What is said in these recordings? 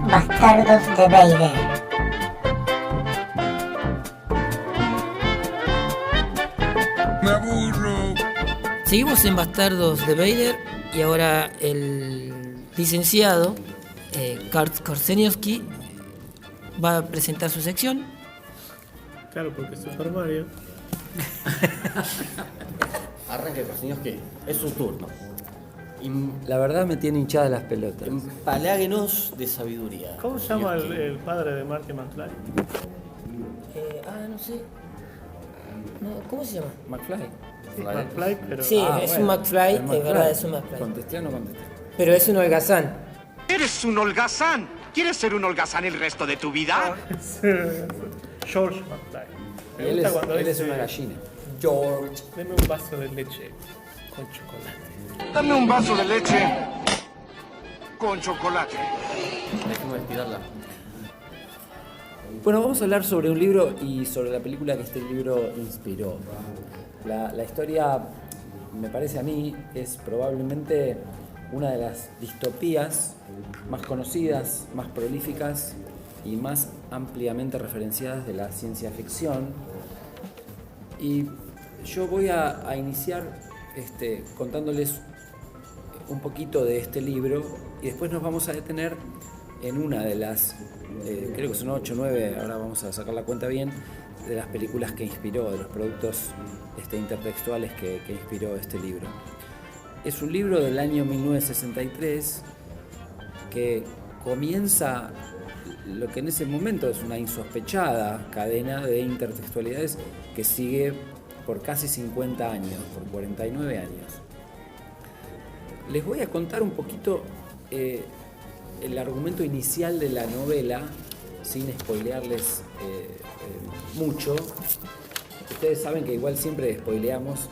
Bastardos de Vader. Me aburro. Seguimos en Bastardos de Vader y ahora el licenciado Kurt Korzeniowski va a presentar su sección. Claro, porque es Super Mario. Arranque, Korzeniowski, es su turno. La verdad me tiene hinchadas las pelotas. Empalaguenos de sabiduría. ¿Cómo se llama Korzeniowski. el padre de Marty McFly? No sé. No, ¿cómo se llama? McFly. Sí, McFly, pero... Sí, es un McFly, es verdad, es un McFly. ¿Contesté o no contesté? Pero es un holgazán. ¡Eres un holgazán! ¿Quieres ser un holgazán el resto de tu vida? George McFly. Y Me él gusta es, cuando él es dice, una gallina. George. deme un vaso de leche con chocolate. Dame un vaso de leche con chocolate. Déjame estirarla. Bueno, vamos a hablar sobre un libro y sobre la película que este libro inspiró. La historia, me parece a mí, es probablemente una de las distopías más conocidas, más prolíficas y más ampliamente referenciadas de la ciencia ficción. Y yo voy a iniciar contándoles un poquito de este libro y después nos vamos a detener en una de las, creo que son 8 o 9, ahora vamos a sacar la cuenta bien, de las películas que inspiró, de los productos intertextuales que inspiró este libro. Es un libro del año 1963 que comienza lo que en ese momento es una insospechada cadena de intertextualidades que sigue por casi 50 años, por 49 años. Les voy a contar un poquito el argumento inicial de la novela, sin spoilearles mucho. Ustedes saben que igual siempre spoileamos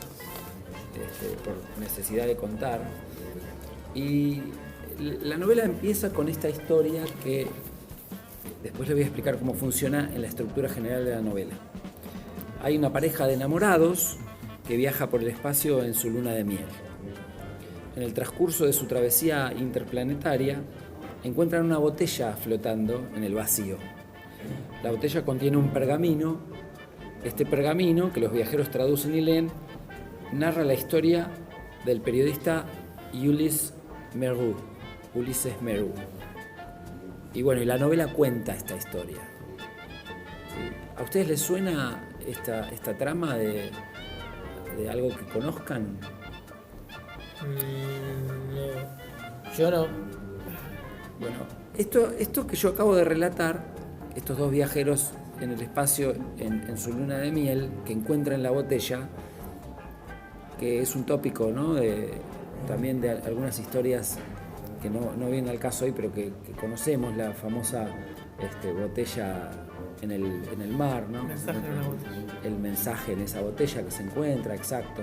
por necesidad de contar. Y la novela empieza con esta historia que después les voy a explicar cómo funciona en la estructura general de la novela. Hay una pareja de enamorados que viaja por el espacio en su luna de miel. En el transcurso de su travesía interplanetaria, encuentran una botella flotando en el vacío. La botella contiene un pergamino. Este pergamino, que los viajeros traducen y leen, narra la historia del periodista Ulises Merú. Y bueno, y la novela cuenta esta historia. ¿A ustedes les suena esta trama de algo que conozcan? No. Yo no. Bueno, esto que yo acabo de relatar, estos dos viajeros en el espacio, en su luna de miel, que encuentran la botella, que es un tópico, ¿no? También de algunas historias que no vienen al caso hoy, pero que conocemos, la famosa botella en el mar, ¿no? El mensaje en una botella. El mensaje en esa botella que se encuentra, exacto.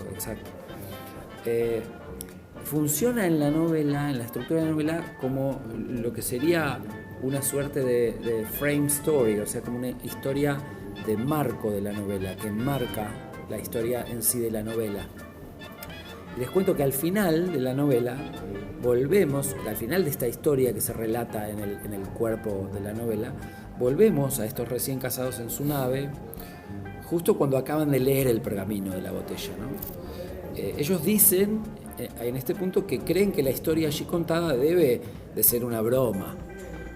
Funciona en la novela, en la estructura de la novela, como lo que sería una suerte de frame story, o sea, como una historia de marco de la novela, que enmarca la historia en sí de la novela. Y les cuento que al final de la novela, volvemos, al final de esta historia que se relata en el cuerpo de la novela, volvemos a estos recién casados en su nave, justo cuando acaban de leer el pergamino de la botella, ¿no? Ellos dicen en este punto que creen que la historia allí contada debe de ser una broma,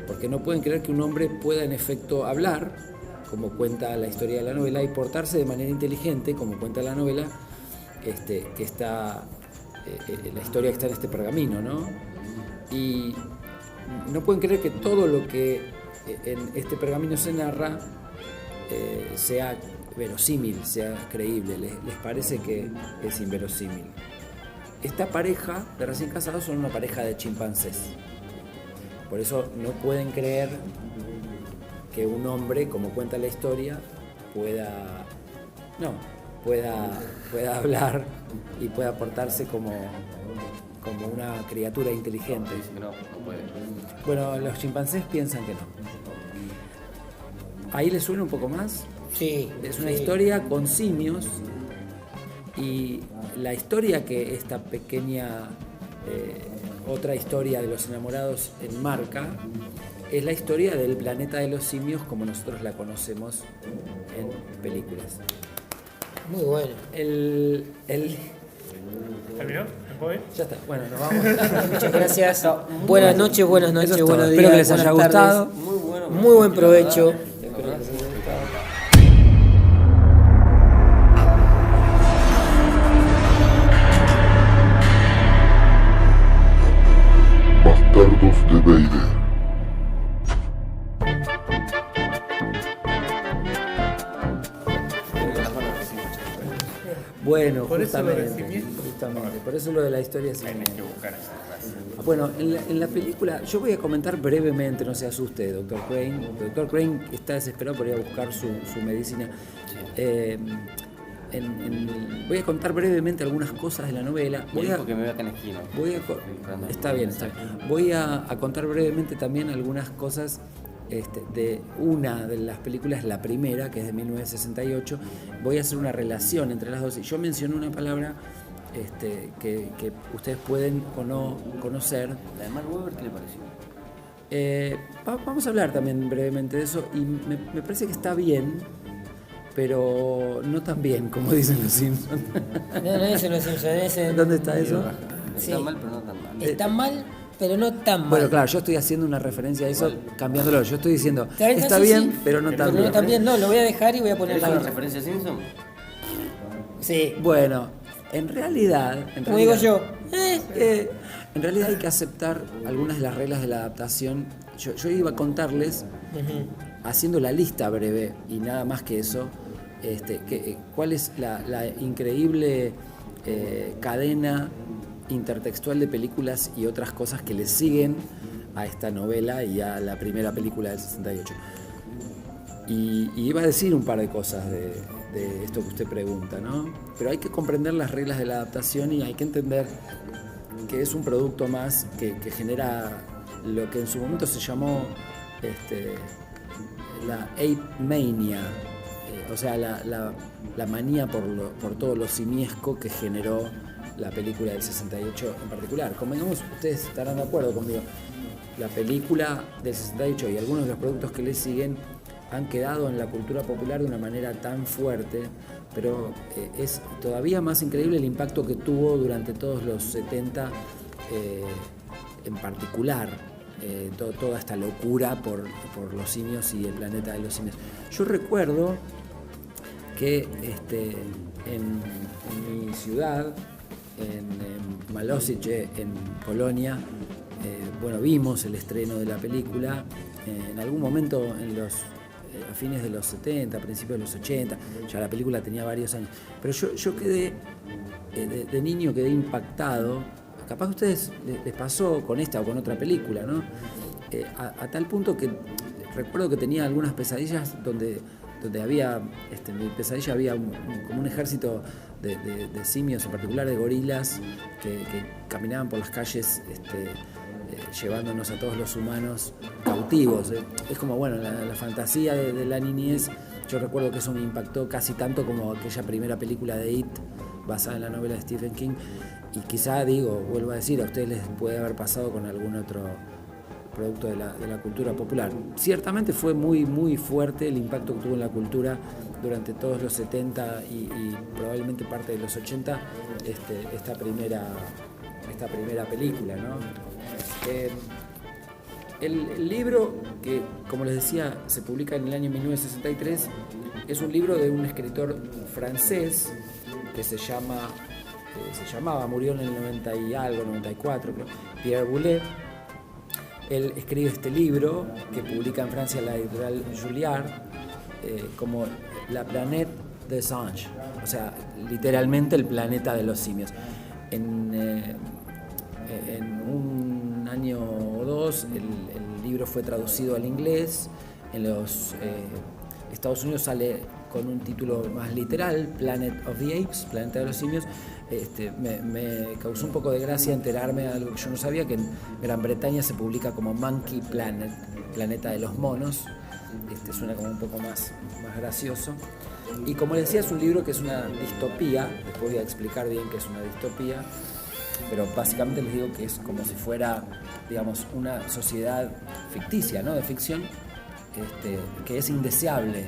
porque no pueden creer que un hombre pueda en efecto hablar, como cuenta la historia de la novela, y portarse de manera inteligente, como cuenta la novela, que está la historia que está en este pergamino, ¿no? Y no pueden creer que todo lo que en este pergamino se narra sea verosímil, sea creíble. Les parece que es inverosímil. Esta pareja de recién casados son una pareja de chimpancés. Por eso no pueden creer que un hombre, como cuenta la historia, pueda hablar y pueda portarse como una criatura inteligente. No puede. Bueno, los chimpancés piensan que no. ¿Ahí les suena un poco más? Sí. Es una historia con simios, y la historia que esta pequeña otra historia de los enamorados enmarca es la historia del planeta de los simios como nosotros la conocemos en películas. Muy bueno. ¿Terminó? ¿Me puedo ir? Ya está, bueno, nos vamos. Muchas gracias. Buenas noches, buenas noches, Eso es todo. buenos días. Espero que les haya buenas tardes. gustado. Muy buen provecho. Bastardos de Vader. Bueno, Por eso lo justamente, recibí. justamente, por eso lo de la historia es Tenés que buscar esa frase. Bueno, en la película, yo voy a comentar brevemente, no se asuste, Dr. Crane. Dr. Crane está desesperado por ir a buscar su medicina. Voy a contar brevemente algunas cosas de la novela. Porque me veo acá en la esquina. Está bien. Voy a contar brevemente también algunas cosas de una de las películas, la primera, que es de 1968. Voy a hacer una relación entre las dos. Y yo mencioné una palabra que ustedes pueden o no conocer. La de Mark Webber, ¿qué le pareció? Vamos a hablar también brevemente de eso. Y me parece que está bien, pero no tan bien, como dicen los Simpsons. No dicen los Simpsons. ¿Dónde está eso? Sí. Está mal, pero no tan mal. Está mal, pero no tan mal. Bueno, claro, yo estoy haciendo una referencia a eso, cambiándolo. Yo estoy diciendo, está Sí, bien, sí. pero no tan Pero bien. no tan bien, no, lo voy a dejar y voy a poner ¿Es la una otra. referencia a Simpson? Sí. Bueno, en realidad... Como digo yo. En realidad hay que aceptar algunas de las reglas de la adaptación. Yo iba a contarles, haciendo la lista breve y nada más que eso, cuál es la increíble cadena intertextual de películas y otras cosas que le siguen a esta novela y a la primera película del 68. Y iba a decir un par de cosas de esto que usted pregunta, ¿no? Pero hay que comprender las reglas de la adaptación y hay que entender que es un producto más que genera lo que en su momento se llamó la Ape Mania, o sea, la manía por todo lo simiesco que generó la película del 68 en particular. Convengamos, ustedes estarán de acuerdo conmigo, la película del 68 y algunos de los productos que le siguen han quedado en la cultura popular de una manera tan fuerte, pero es todavía más increíble el impacto que tuvo durante todos los 70 en particular, toda esta locura por los simios y el planeta de los simios. Yo recuerdo que en mi ciudad, en Malosice, en Polonia, vimos el estreno de la película en algún momento a fines de los 70, principios de los 80, ya la película tenía varios años, pero yo quedé, de niño quedé impactado, capaz a ustedes les pasó con esta o con otra película, ¿no? A tal punto que recuerdo que tenía algunas pesadillas donde había, en mi pesadilla había como un ejército de simios, en particular de gorilas, que caminaban por las calles llevándonos a todos los humanos cautivos. Es como, bueno, la fantasía de la niñez. Yo recuerdo que eso me impactó casi tanto como aquella primera película de It, basada en la novela de Stephen King. Y quizá, vuelvo a decir, a ustedes les puede haber pasado con algún otro producto de la cultura popular. Ciertamente fue muy, muy fuerte el impacto que tuvo en la cultura durante todos los 70 y probablemente parte de los 80, esta primera película, ¿no? El libro, que como les decía se publica en el año 1963, es un libro de un escritor francés que se llamaba, murió en el 90 y algo, 94, creo, Pierre Boulet. Él escribe este libro que publica en Francia la editorial Julliard como La Planète des Anges, o sea, literalmente el planeta de los simios. En un año o dos el libro fue traducido al inglés. En los Estados Unidos sale con un título más literal, Planet of the Apes, Planeta de los Simios. Me causó un poco de gracia enterarme de algo que yo no sabía, que en Gran Bretaña se publica como Monkey Planet, Planeta de los Monos. Suena como un poco más gracioso. Y como les decía, es un libro que es una distopía. Después voy a explicar bien qué es una distopía. pero básicamente les digo que es como si fuera, digamos, una sociedad ficticia, ¿no? De ficción, que es indeseable,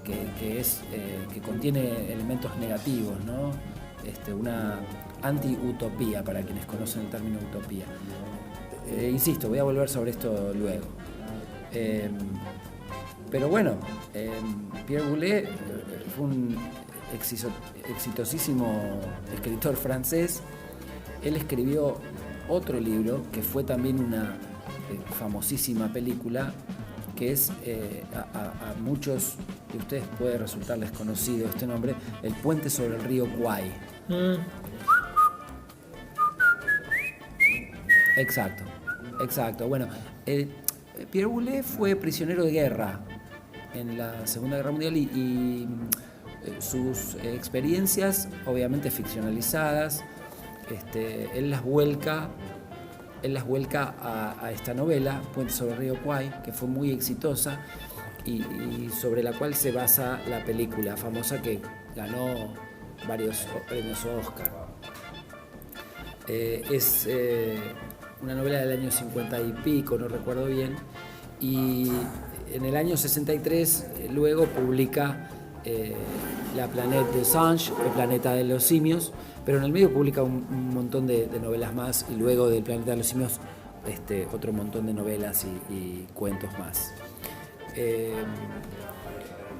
que contiene elementos negativos, ¿no? Una anti-utopía, para quienes conocen el término utopía. Insisto, voy a volver sobre esto luego. Pero bueno, Pierre Boulez fue un exitosísimo escritor francés. Él escribió otro libro que fue también una famosísima película, que es, a muchos de ustedes puede resultarles conocido este nombre, El puente sobre el río Kwai. Exacto. Bueno, Pierre Boulez fue prisionero de guerra en la Segunda Guerra Mundial y sus experiencias, obviamente ficcionalizadas, él las vuelca a esta novela, Puente sobre el río Kwai, que fue muy exitosa y sobre la cual se basa la película famosa que ganó varios premios Oscar. Es una novela del año 50 y pico, no recuerdo bien, y en el año 63 luego publica La Planète des Singes, El planeta de los simios, pero en el medio publica un montón de novelas más, y luego del Planeta de los simios otro montón de novelas y cuentos más.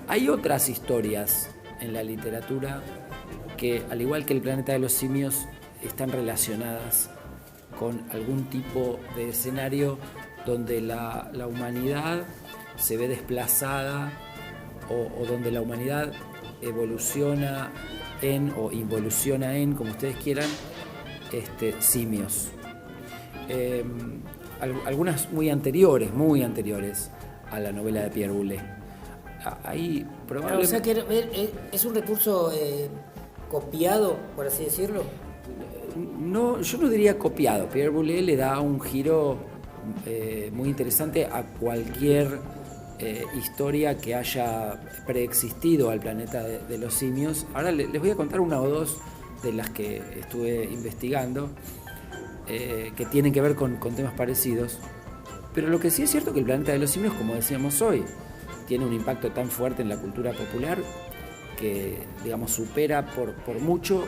Hay otras historias en la literatura que, al igual que El planeta de los simios, están relacionadas con algún tipo de escenario donde la humanidad se ve desplazada o donde la humanidad evoluciona o involuciona en, como ustedes quieran, simios. Algunas muy anteriores a la novela de Pierre Boulez. Ahí probablemente... O sea que es un recurso copiado, por así decirlo. No, yo no diría copiado. Pierre Boulez le da un giro muy interesante a cualquier historia que haya preexistido al planeta de los simios. Ahora les voy a contar una o dos de las que estuve investigando, que tienen que ver con temas parecidos. Pero lo que sí es cierto es que el planeta de los simios, como decíamos hoy, tiene un impacto tan fuerte en la cultura popular que, digamos, supera por mucho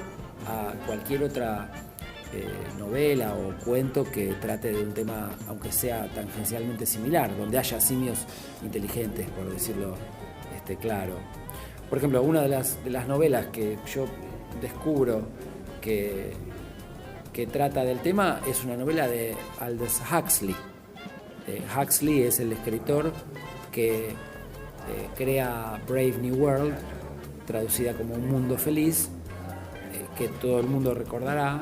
a cualquier otra novela o cuento que trate de un tema, aunque sea tangencialmente similar, donde haya simios inteligentes, por decirlo claro. Por ejemplo, una de las novelas que yo descubro que trata del tema es una novela de Aldous Huxley. Huxley es el escritor que crea Brave New World, traducida como Un Mundo Feliz, que todo el mundo recordará.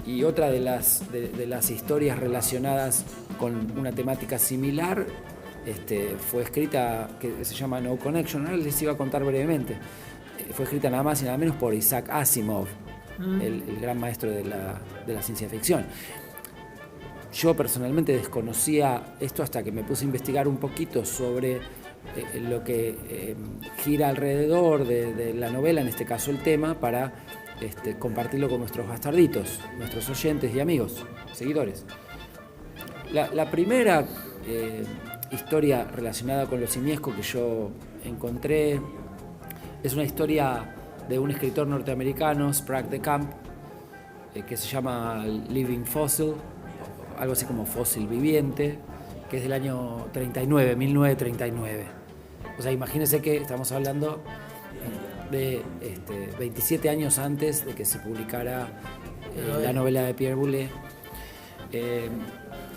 Y otra de las historias relacionadas con una temática similar fue escrita, que se llama No Connection. Ahora les iba a contar brevemente. Fue escrita nada más y nada menos por Isaac Asimov, el gran maestro de la ciencia ficción. Yo personalmente desconocía esto hasta que me puse a investigar un poquito sobre lo que gira alrededor de la novela, en este caso el tema, para compartirlo con nuestros bastarditos, nuestros oyentes y amigos, seguidores. La primera historia relacionada con lo simiesco que yo encontré es una historia de un escritor norteamericano, Sprague de Camp, que se llama Living Fossil, algo así como Fósil Viviente, que es del año 1939. O sea, imagínense que estamos hablando de 27 años antes de que se publicara la novela de Pierre Boulez.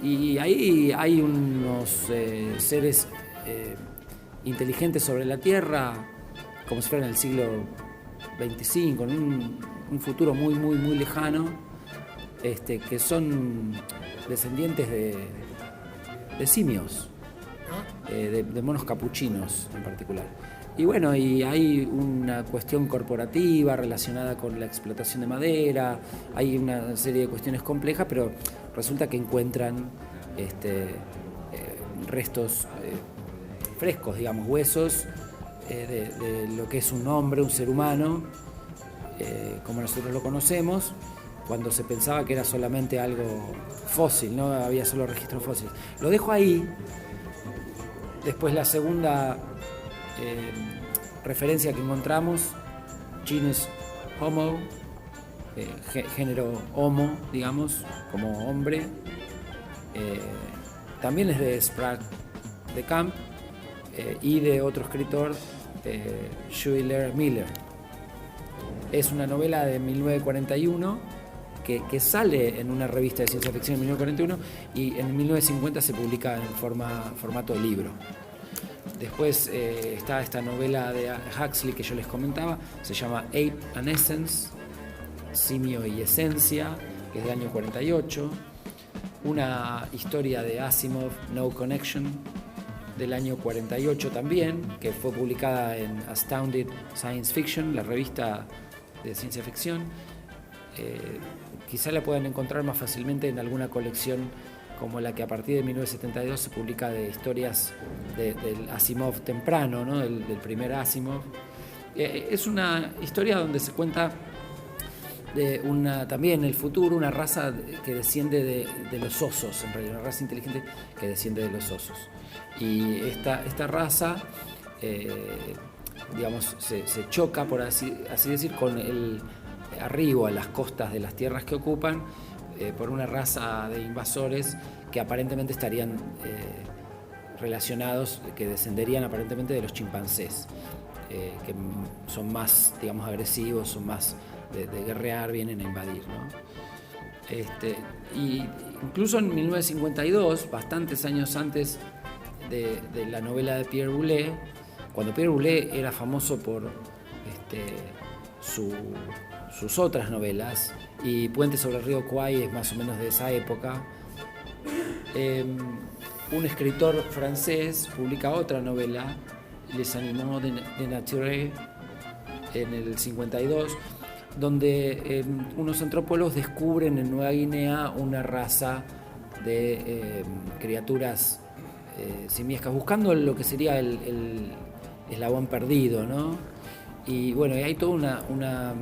Y ahí hay unos seres inteligentes sobre la Tierra, como si fuera en el siglo XXV, en un futuro muy, muy, muy lejano, que son descendientes de simios, de monos capuchinos en particular. Y bueno, y hay una cuestión corporativa relacionada con la explotación de madera, hay una serie de cuestiones complejas, pero resulta que encuentran restos frescos, digamos, huesos de lo que es un hombre, un ser humano, como nosotros lo conocemos, cuando se pensaba que era solamente algo fósil, no había solo registros fósiles. Lo dejo ahí. Después la segunda referencia que encontramos, genus Homo, género Homo, digamos, como hombre, también es de Sprague de Camp y de otro escritor, Schuyler Miller. Es una novela de 1941 que sale en una revista de ciencia ficción en 1941 y en 1950 se publica en formato de libro. Después está esta novela de Huxley que yo les comentaba, se llama Ape and Essence, Simio y Esencia, que es del año 48. Una historia de Asimov, No Connection, del año 48 también, que fue publicada en Astounded Science Fiction, la revista de ciencia ficción. Quizá la puedan encontrar más fácilmente en alguna colección como la que a partir de 1972 se publica de historias del Asimov temprano, ¿no? del primer Asimov. Es una historia donde se cuenta de también el futuro, una raza que desciende de los osos, en realidad, una raza inteligente que desciende de los osos. Y esta raza, digamos, se choca, por así decir, con el arribo a las costas de las tierras que ocupan, por una raza de invasores que aparentemente estarían relacionados, que descenderían aparentemente de los chimpancés, que son más, digamos, agresivos, son más de guerrear, vienen a invadir, ¿no? Y incluso en 1952, bastantes años antes de la novela de Pierre Boulet, cuando Pierre Boulet era famoso por sus otras novelas, y Puente sobre el río Kwai es más o menos de esa época, un escritor francés publica otra novela, Les Animaux de Nature, en el 52, donde unos antropólogos descubren en Nueva Guinea una raza de criaturas simiescas, buscando lo que sería el eslabón perdido, ¿no? Y bueno, hay toda una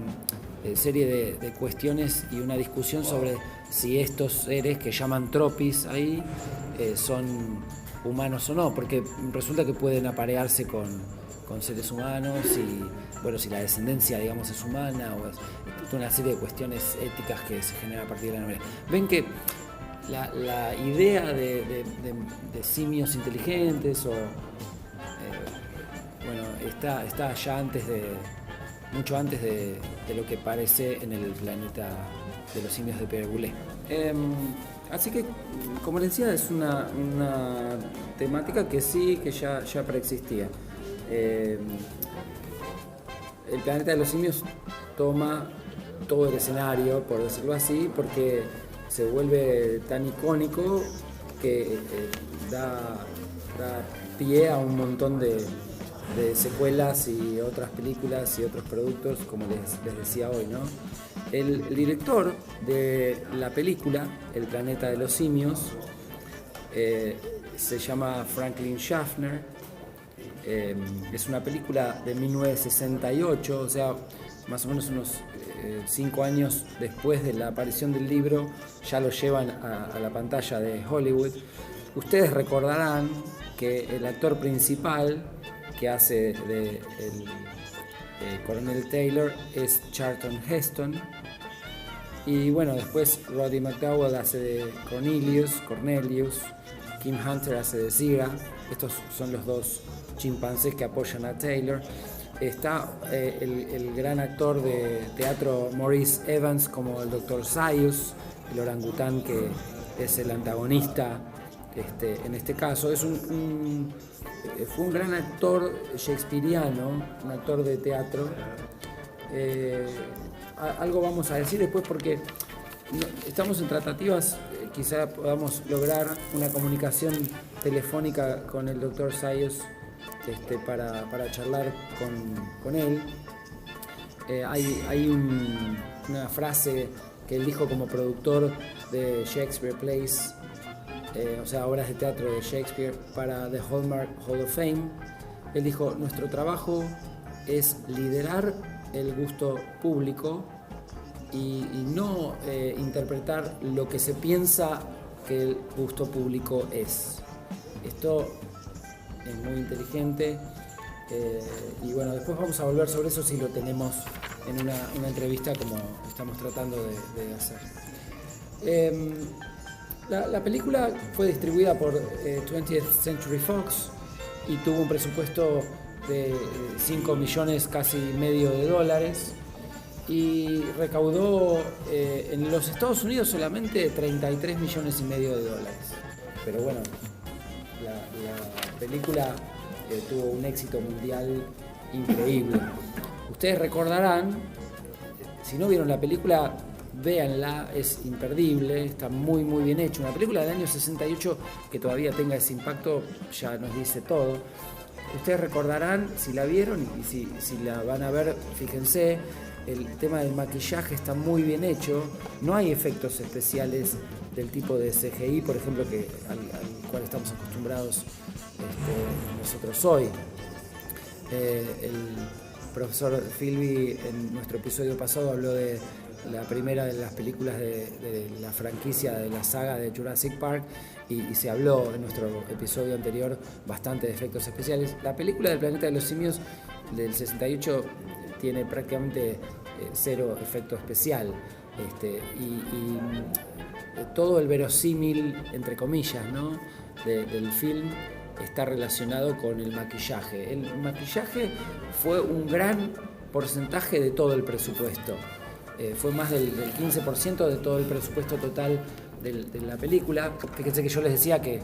serie de cuestiones y una discusión sobre si estos seres que llaman tropis ahí son humanos o no, porque resulta que pueden aparearse con seres humanos y, bueno, si la descendencia, digamos, es humana, o es una serie de cuestiones éticas que se generan a partir de la novela. Ven que la idea de simios inteligentes bueno, está ya mucho antes de lo que parece en el planeta de los simios de Pierre Boulet. Así que, como les decía, es una temática que sí, que ya preexistía. El planeta de los simios toma todo el escenario, por decirlo así, porque se vuelve tan icónico que da pie a un montón de secuelas y otras películas y otros productos, como les decía hoy, ¿no? El director de la película El planeta de los simios se llama Franklin Schaffner. Es una película de 1968, o sea, más o menos unos 5 años después de la aparición del libro, ya lo llevan a la pantalla de Hollywood. Ustedes recordarán que el actor principal que hace de el coronel Taylor es Charlton Heston, y bueno, después Roddy McDowall hace de Cornelius, Kim Hunter hace de Zira. Estos son los dos chimpancés que apoyan a Taylor. Está el gran actor de teatro Maurice Evans como el Dr. Zaius, el orangután que es el antagonista en este caso. Fue un gran actor shakespeariano, un actor de teatro. Algo vamos a decir después porque estamos en tratativas, quizá podamos lograr una comunicación telefónica con el Dr. Zaius para charlar con él. Hay una frase que él dijo como productor de Shakespeare Plays, o sea, obras de teatro de Shakespeare para The Hallmark Hall of Fame. Él dijo: nuestro trabajo es liderar el gusto público y no interpretar lo que se piensa que el gusto público es. Esto es muy inteligente y bueno, después vamos a volver sobre eso si lo tenemos en una entrevista como estamos tratando de hacer. La película fue distribuida por 20th Century Fox y tuvo un presupuesto de 5 millones casi medio de dólares y recaudó en los Estados Unidos solamente 33 millones y medio de dólares. Pero bueno, la película tuvo un éxito mundial increíble. Ustedes recordarán, si no vieron la película, véanla, es imperdible, está muy muy bien hecho. Una película del año 68 que todavía tenga ese impacto ya nos dice todo. Ustedes recordarán, si la vieron y si la van a ver, fíjense, el tema del maquillaje está muy bien hecho, no hay efectos especiales del tipo de CGI, por ejemplo, al cual estamos acostumbrados nosotros hoy. El profesor Philby en nuestro episodio pasado habló de la primera de las películas de la franquicia de la saga de Jurassic Park y se habló en nuestro episodio anterior bastante de efectos especiales. La película del Planeta de los Simios del 68 tiene prácticamente cero efecto especial y todo el verosímil, entre comillas, ¿no? del film está relacionado con el maquillaje. El maquillaje fue un gran porcentaje de todo el presupuesto. Fue más del 15% de todo el presupuesto total de la película. Fíjense que yo les decía que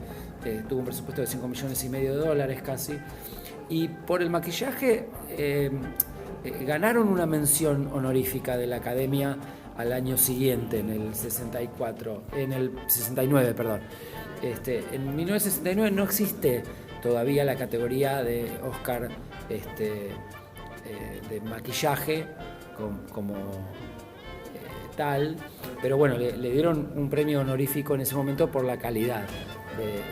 tuvo un presupuesto de 5 millones y medio de dólares casi. Y por el maquillaje ganaron una mención honorífica de la Academia al año siguiente, en el 69, perdón. En 1969 no existe todavía la categoría de Oscar de maquillaje como tal, pero bueno, le dieron un premio honorífico en ese momento por la calidad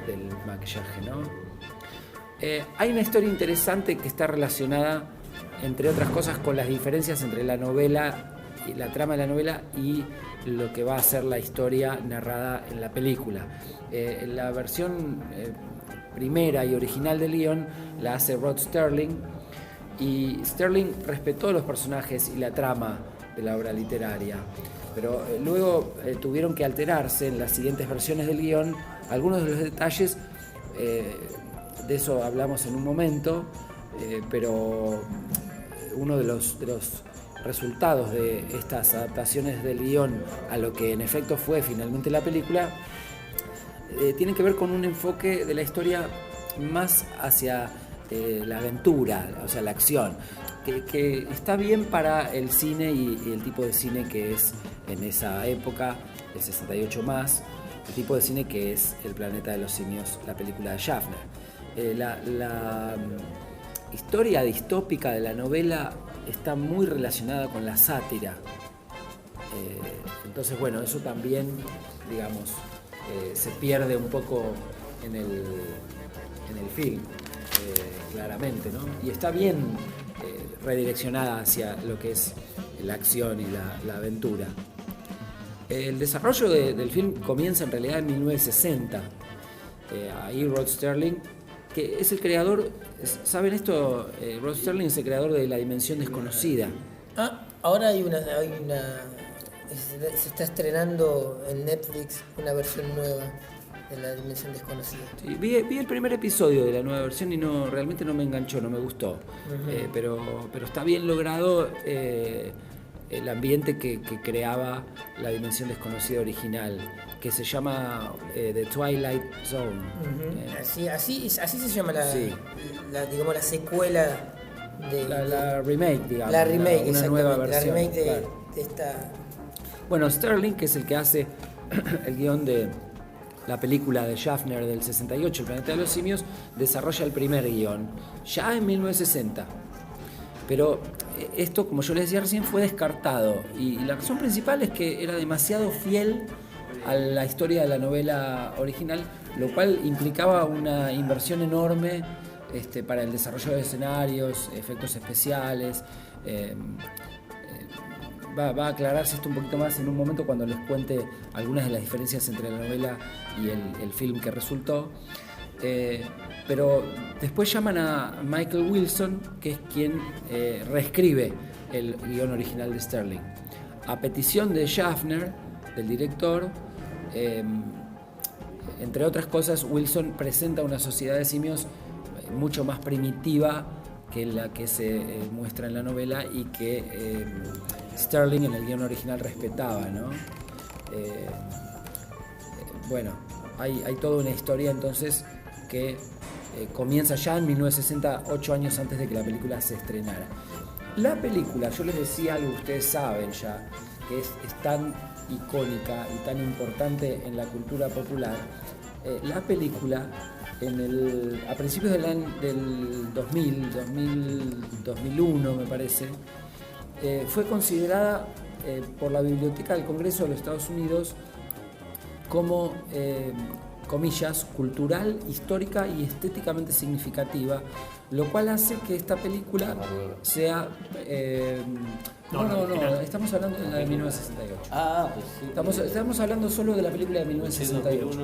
del maquillaje, ¿no? Hay una historia interesante que está relacionada, entre otras cosas, con las diferencias entre la novela y la trama de la novela y lo que va a ser la historia narrada en la película. La versión primera y original del guión la hace Rod Serling, y Serling respetó los personajes y la trama de la obra literaria, pero luego tuvieron que alterarse en las siguientes versiones del guión algunos de los detalles. De eso hablamos en un momento, pero uno de los resultados de estas adaptaciones del guión a lo que en efecto fue finalmente la película tienen que ver con un enfoque de la historia más hacia la aventura, o sea, la acción, que está bien para el cine y el tipo de cine que es en esa época, el 68 más, el tipo de cine que es El Planeta de los Simios, la película de Schaffner. La historia distópica de la novela está muy relacionada con la sátira. Entonces, bueno, eso también, digamos, se pierde un poco en el film, claramente, ¿no? Y está bien redireccionada hacia lo que es la acción y la aventura. El desarrollo del film comienza en realidad en 1960. Ahí Rod Serling, que es el creador, ¿saben esto? Rod Serling es el creador de La Dimensión Desconocida. Ahora se está estrenando en Netflix una versión nueva de La Dimensión Desconocida. Sí, vi el primer episodio de la nueva versión y realmente no me enganchó, no me gustó. Uh-huh. Pero está bien logrado el ambiente que creaba La Dimensión Desconocida original, que se llama The Twilight Zone. Uh-huh. Así se llama sí. digamos, la secuela de la remake, digamos. La remake, una nueva versión. La remake claro. de esta. Bueno, Serling, que es el que hace el guión de la película de Schaffner del 68, El Planeta de los Simios, desarrolla el primer guión, ya en 1960. Pero esto, como yo les decía recién, fue descartado. Y la razón principal es que era demasiado fiel a la historia de la novela original, lo cual implicaba una inversión enorme para el desarrollo de escenarios, efectos especiales. va a aclararse esto un poquito más en un momento cuando les cuente algunas de las diferencias entre la novela y el film que resultó. Pero después llaman a Michael Wilson, que es quien reescribe el guión original de Sterling. A petición de Schaffner, del director, entre otras cosas, Wilson presenta una sociedad de simios mucho más primitiva que la que se muestra en la novela y que Sterling en el guión original respetaba, ¿no? Bueno, hay toda una historia entonces que comienza ya en 1960, 8 años antes de que la película se estrenara. La película, yo les decía algo que ustedes saben ya, que es tan icónica y tan importante en la cultura popular. La película, a principios del 2001 me parece, fue considerada por la Biblioteca del Congreso de los Estados Unidos como, comillas, cultural, histórica y estéticamente significativa, lo cual hace que esta película sea... No, estamos hablando de la de 1968. Pues sí. Estamos hablando solo de la película de 1968.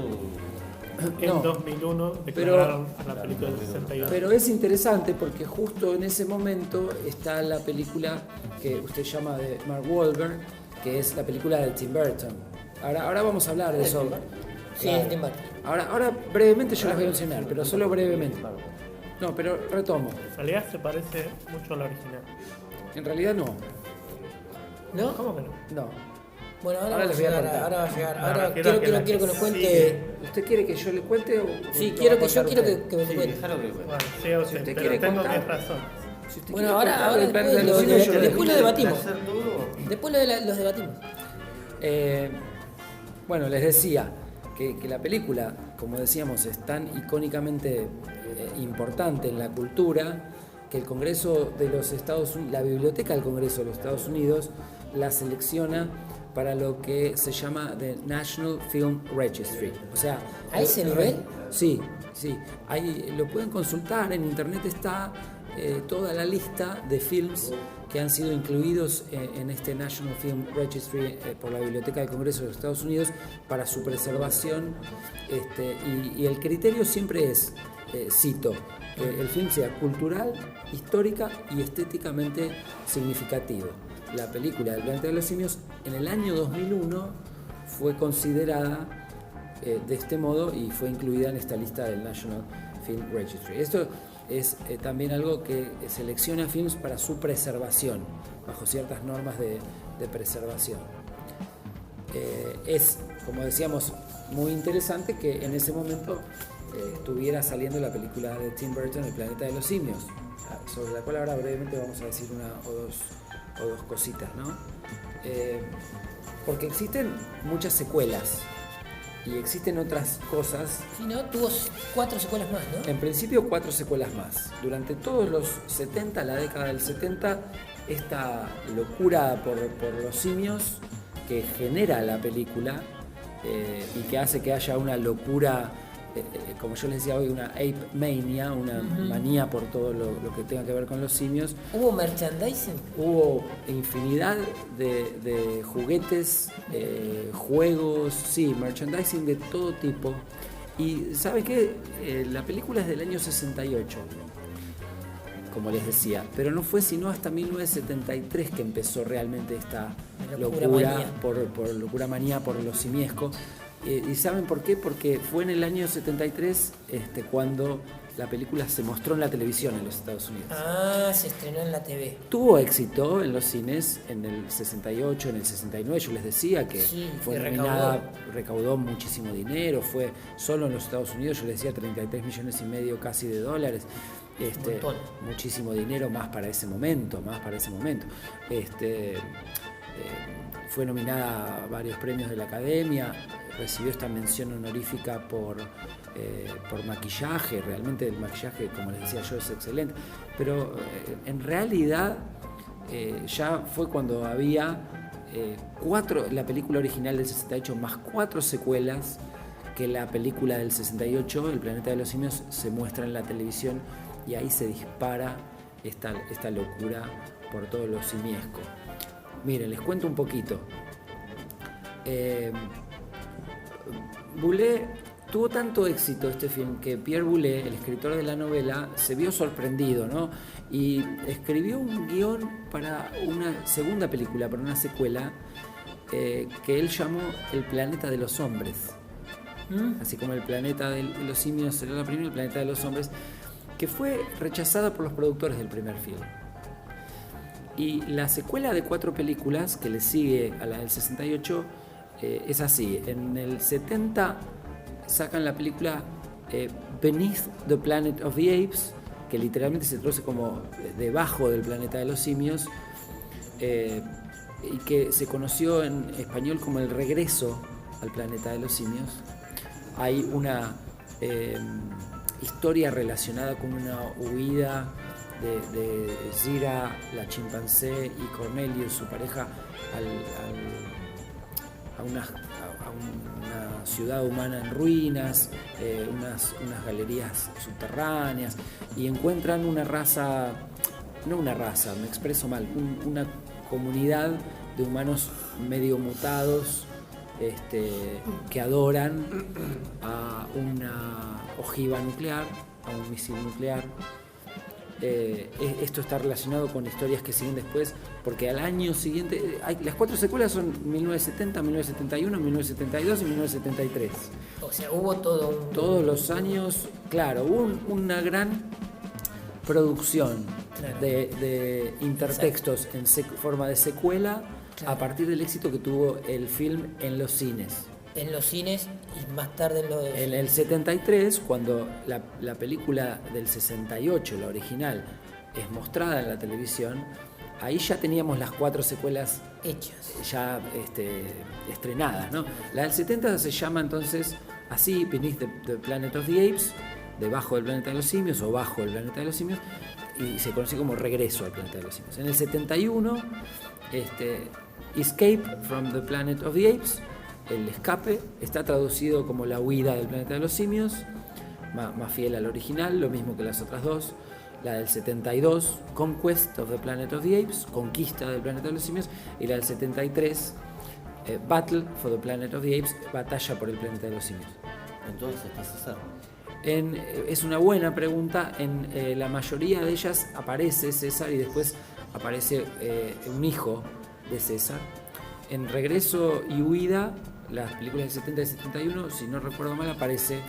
En 2001 declararon la película del 68. Pero es interesante porque justo en ese momento está la película que usted llama de Mark Wahlberg, que es la película de Tim Burton. Ahora vamos a hablar de eso. Sí, es Tim Burton. Ahora brevemente yo las voy a mencionar, pero solo brevemente. No, pero retomo. En realidad se parece mucho a la original. En realidad no. ¿No? ¿Cómo que no? No. Bueno, Ahora les voy a contar. Ahora va a llegar. Ahora Ahora quiero quiero que nos cuente. ¿Usted quiere que yo le cuente o Sí, lo quiero va a que contar usted? me lo cuente. Déjalo que Bueno, siga usted, usted pero quiere tengo contar. 10 razones. Si usted Bueno, quiere ahora contar, después de lo cine, yo le después lo debatimos. hacer todo. Después los debatimos. Bueno, les decía que la película, como decíamos, es tan icónicamente importante en la cultura que el Congreso de los Estados Unidos, la Biblioteca del Congreso de los Estados Unidos, la selecciona para lo que se llama The National Film Registry. O sea, ¿a ese nivel? Sí. Ahí lo pueden consultar, en internet está toda la lista de films que han sido incluidos en este National Film Registry por la Biblioteca del Congreso de los Estados Unidos para su preservación. Y el criterio siempre es, cito, que el film sea cultural, histórica y estéticamente significativo. La película del Planeta de los Simios en el año 2001 fue considerada de este modo y fue incluida en esta lista del National Film Registry. Esto es también algo que selecciona films para su preservación, bajo ciertas normas de preservación. Es, como decíamos, muy interesante que en ese momento estuviera saliendo la película de Tim Burton, El Planeta de los Simios, sobre la cual ahora brevemente vamos a decir una o dos cositas, ¿no? Porque existen muchas secuelas y existen otras cosas. Sí, ¿no? Tuvo 4 secuelas más, ¿no? En principio 4 secuelas más. Durante todos los 70, la década del 70, esta locura por los simios que genera la película y que hace que haya una locura, como yo les decía hoy, una ape mania, una manía por todo lo que tenga que ver con los simios. ¿Hubo merchandising? Hubo infinidad de juguetes, juegos, sí, merchandising de todo tipo. Y ¿sabe qué? La película es del año 68, como les decía, pero no fue sino hasta 1973 que empezó realmente esta locura locura manía por lo simiesco. ¿Y saben por qué? Porque fue en el año 73 cuando la película se mostró en la televisión en los Estados Unidos. Ah, se estrenó en la TV. Tuvo éxito en los cines en el 68, en el 69, yo les decía que Sí, fue que nominada, recaudó muchísimo dinero, fue solo en los Estados Unidos, yo les decía 33 millones y medio casi de dólares. Montón. Muchísimo dinero más para ese momento. Fue nominada a varios premios de la Academia, recibió esta mención honorífica por maquillaje. Realmente el maquillaje, como les decía yo, es excelente, pero en realidad ya fue cuando había la película original del 68 más 4 secuelas, que la película del 68, El Planeta de los Simios, se muestra en la televisión y ahí se dispara esta locura por todo lo simiesco. Miren, les cuento un poquito. Boulet tuvo tanto éxito este film que Pierre Boulet, el escritor de la novela, se vio sorprendido, ¿no? Y escribió un guión para una segunda película, para una secuela, que él llamó El planeta de los hombres. Así como el planeta de los simios será la primera, el planeta de los hombres, que fue rechazada por los productores del primer film. Y la secuela de 4 películas que le sigue a la del 68 es así. En el 70 sacan la película Beneath the Planet of the Apes, que literalmente se traduce como debajo del planeta de los simios, y que se conoció en español como El regreso al planeta de los simios. Hay una historia relacionada con una huida de Zira, la chimpancé, y Cornelius, su pareja, a una ciudad humana en ruinas, unas galerías subterráneas, y encuentran una raza, no una raza, me expreso mal, una comunidad de humanos medio mutados, que adoran a una ojiva nuclear, a un misil nuclear. Esto está relacionado con historias que siguen después, porque al año siguiente las 4 secuelas son 1970, 1971, 1972 y 1973. O sea, hubo todos los años, claro, hubo una gran producción, claro, de intertextos en forma de secuela, claro, a partir del éxito que tuvo el film en los cines. En los cines y más tarde en el 73, cuando la película del 68, la original, es mostrada en la televisión, ahí ya teníamos las 4 secuelas hechas, ya estrenadas, ¿no? La del 70 se llama entonces así, Beneath the Planet of the Apes, debajo del planeta de los simios o bajo el planeta de los simios, y se conoce como Regreso al planeta de los simios. En el 71, Escape from the Planet of the Apes, el escape, está traducido como La huida del planeta de los simios, más fiel al original, lo mismo que las otras 2. La del 72, Conquest of the Planet of the Apes, Conquista del planeta de los simios, y la del 73, Battle for the Planet of the Apes, Batalla por el planeta de los simios. Entonces está César. Es una buena pregunta. En la mayoría de ellas aparece César y después aparece un hijo de César. En Regreso y Huida, las películas del 70 y 71, si no recuerdo mal, aparece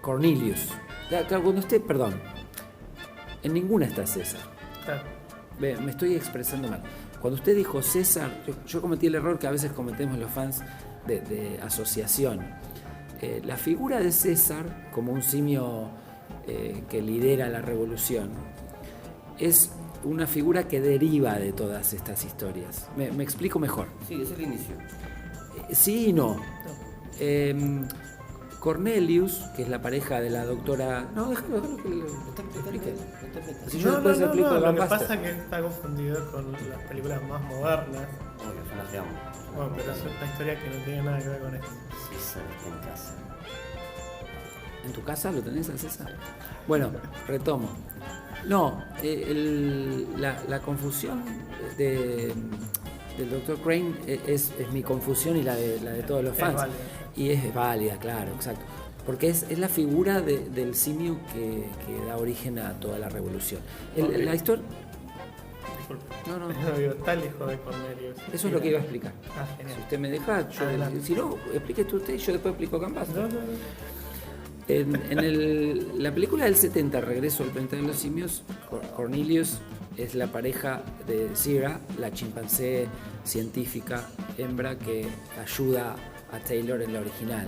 Cornelius. Claro, cuando en ninguna está César. Claro. Me estoy expresando mal. Cuando usted dijo César, yo cometí el error que a veces cometemos los fans de asociación. La figura de César, como un simio que lidera la revolución, es una figura que deriva de todas estas historias. Me explico mejor. Sí, es el inicio. Sí y no. Cornelius, que es la pareja de la doctora... No, déjalo que lo explique. Si yo después explico lo que pasa es que está confundido con las películas más modernas. Obvio, yo las llamo. Bueno, pero es una historia que no tiene nada que ver con esto. César está en casa. ¿En tu casa lo tenés a César? Bueno, retomo. No, la confusión del Dr. Crane es mi confusión y la de todos los fans. Y es válida, claro, exacto. Porque es la figura del simio que da origen a toda la revolución. La historia... Disculpe. No. Digo, está el hijo de Cornelius. Eso es lo que iba a explicar. Genial. Si usted me deja, si no, explique usted y yo después explico Canvas. No. En la película del 70, Regreso al planeta de los simios, Cornelius es la pareja de Zira, la chimpancé científica hembra que ayuda a Taylor en la original.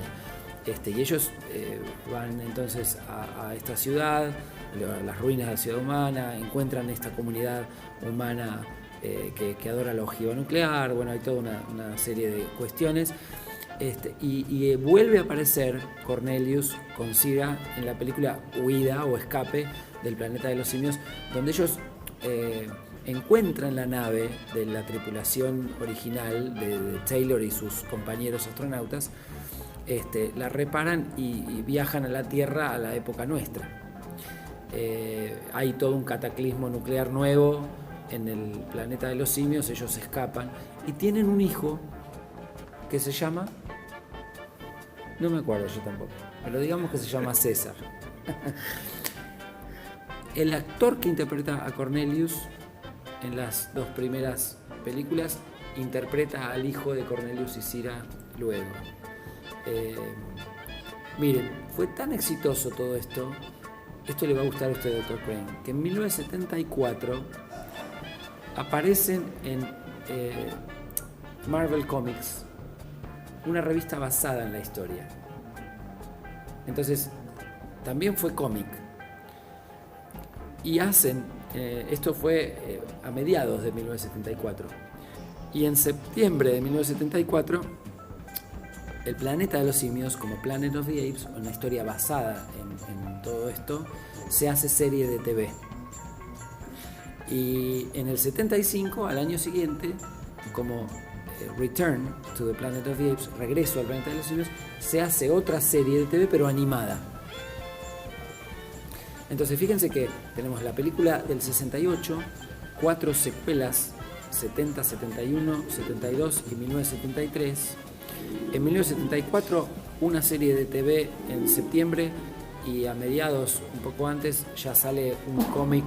Y ellos van entonces a esta ciudad, a las ruinas de la ciudad humana, encuentran esta comunidad humana que adora la ojiva nuclear. Bueno, hay toda una serie de cuestiones. Y vuelve a aparecer Cornelius con Zira en la película Huida o Escape del planeta de los simios, donde ellos encuentran la nave de la tripulación original de Taylor y sus compañeros astronautas, la reparan y viajan a la Tierra a la época nuestra. Hay todo un cataclismo nuclear nuevo en el planeta de los simios, ellos escapan y tienen un hijo que se llama, no me acuerdo yo tampoco, pero digamos que se llama César. El actor que interpreta a Cornelius en las 2 primeras películas interpreta al hijo de Cornelius y Cira luego. Miren, fue tan exitoso todo esto le va a gustar a usted, Dr. Crane, que en 1974 aparecen en Marvel Comics, una revista basada en la historia. Entonces, también fue cómic. Y hacen, esto fue a mediados de 1974. Y en septiembre de 1974, el planeta de los simios, como Planet of the Apes, una historia basada en todo esto, se hace serie de TV. Y en el 75, al año siguiente, como Return to the Planet of the Apes, regreso al planeta de los simios, se hace otra serie de TV, pero animada. Entonces fíjense que tenemos la película del 68, 4 secuelas, 70, 71, 72 y 1973. En 1974 una serie de TV en septiembre, y a mediados, un poco antes, ya sale un cómic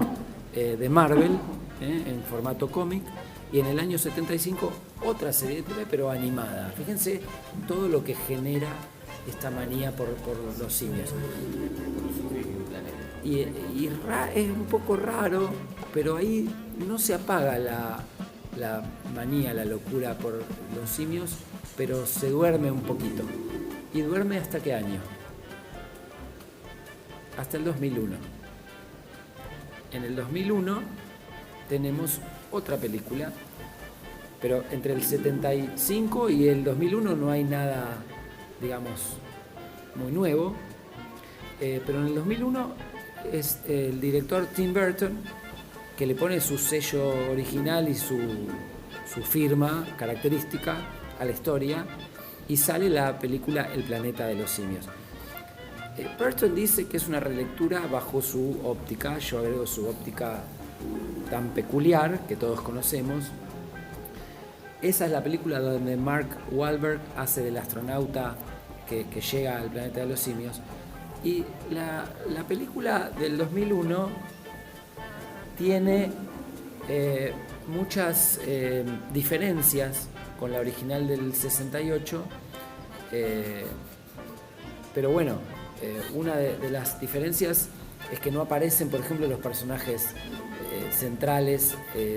de Marvel en formato cómic, y en el año 75 otra serie de TV pero animada. Fíjense todo lo que genera esta manía por los simios. Y es un poco raro, pero ahí no se apaga la manía, la locura por los simios, pero se duerme un poquito. ¿Y duerme hasta qué año? Hasta el 2001. En el 2001 tenemos otra película, pero entre el 75 y el 2001 no hay nada, digamos, muy nuevo. Pero en el 2001 es el director Tim Burton que le pone su sello original y su firma característica a la historia, y sale la película El planeta de los simios. Burton dice que es una relectura bajo su óptica, yo agrego su óptica tan peculiar que todos conocemos. Esa es la película donde Mark Wahlberg hace del astronauta que llega al planeta de los simios. Y la película del 2001 tiene muchas diferencias con la original del 68, pero bueno, una de las diferencias es que no aparecen, por ejemplo, los personajes centrales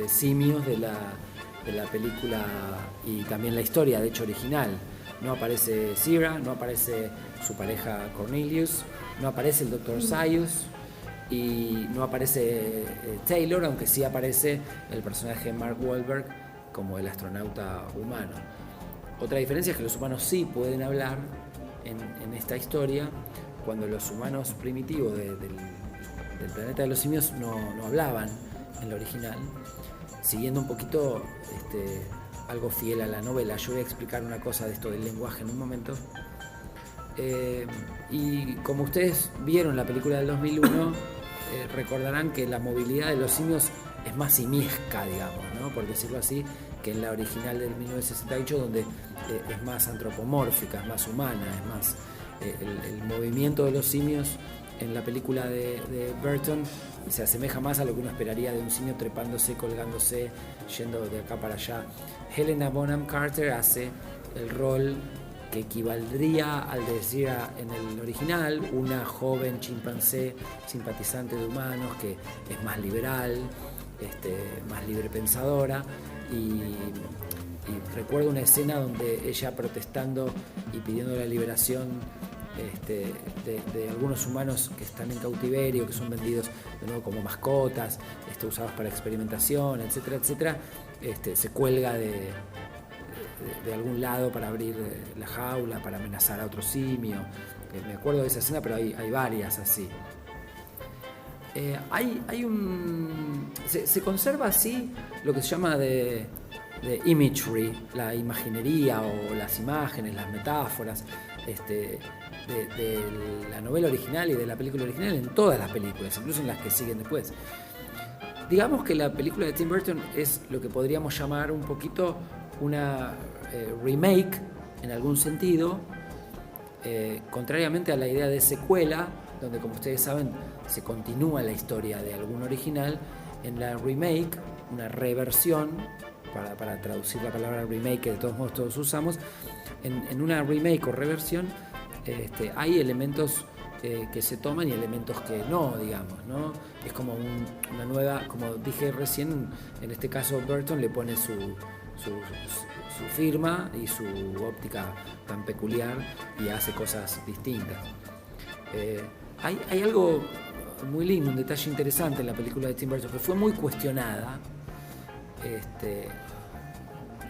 simios de la película y también la historia, de hecho, original. No aparece Cira, no aparece su pareja Cornelius, no aparece el Dr. Zaius y no aparece Taylor, aunque sí aparece el personaje Mark Wahlberg como el astronauta humano. Otra diferencia es que los humanos sí pueden hablar en esta historia, cuando los humanos primitivos del planeta de los simios no hablaban en la original, siguiendo un poquito algo fiel a la novela. Yo voy a explicar una cosa de esto del lenguaje en un momento. Y como ustedes vieron la película del 2001, recordarán que la movilidad de los simios es más simiesca, digamos, ¿no? Por decirlo así, que en la original del 1968, donde es más antropomórfica, es más humana, es más el movimiento de los simios en la película de Burton se asemeja más a lo que uno esperaría de un simio trepándose, colgándose, yendo de acá para allá. Helena Bonham Carter hace el rol que equivaldría al de Cira en el original, una joven chimpancé simpatizante de humanos que es más liberal, más librepensadora, y recuerdo una escena donde ella protestando y pidiendo la liberación de algunos humanos que están en cautiverio, que son vendidos de nuevo como mascotas, usados para experimentación, etcétera, etcétera, se cuelga de algún lado para abrir la jaula, para amenazar a otro simio. Me acuerdo de esa escena, pero hay varias así. Se conserva así lo que se llama de imagery, la imaginería o las imágenes, las metáforas de la novela original y de la película original en todas las películas, incluso en las que siguen después. Digamos que la película de Tim Burton es lo que podríamos llamar un poquito una remake, en algún sentido, contrariamente a la idea de secuela, donde, como ustedes saben, se continúa la historia de algún original. En la remake, una reversión, para traducir la palabra remake, que de todos modos todos usamos, en una remake o reversión hay elementos que se toman y elementos que no, digamos, ¿no? Es como una nueva, como dije recién, en este caso Burton le pone su firma y su óptica tan peculiar y hace cosas distintas. Hay algo muy lindo, un detalle interesante en la película de Tim Burton, que fue muy cuestionada.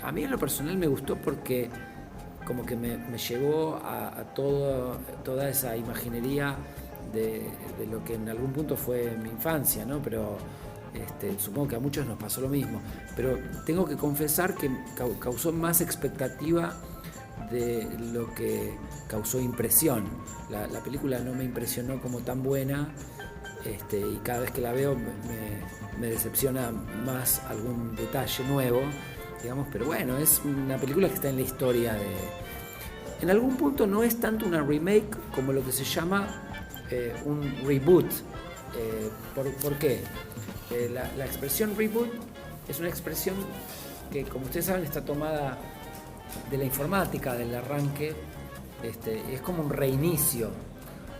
A mí en lo personal me gustó porque como que me llevó a toda esa imaginería de lo que en algún punto fue mi infancia, ¿no? Pero supongo que a muchos nos pasó lo mismo. Pero tengo que confesar que causó más expectativa de lo que causó impresión. La película no me impresionó como tan buena, y cada vez que la veo me decepciona más algún detalle nuevo, digamos, pero bueno, es una película que está en la historia en algún punto no es tanto una remake como lo que se llama un reboot. ¿Por qué? La expresión reboot es una expresión que, como ustedes saben, está tomada de la informática, del arranque, es como un reinicio,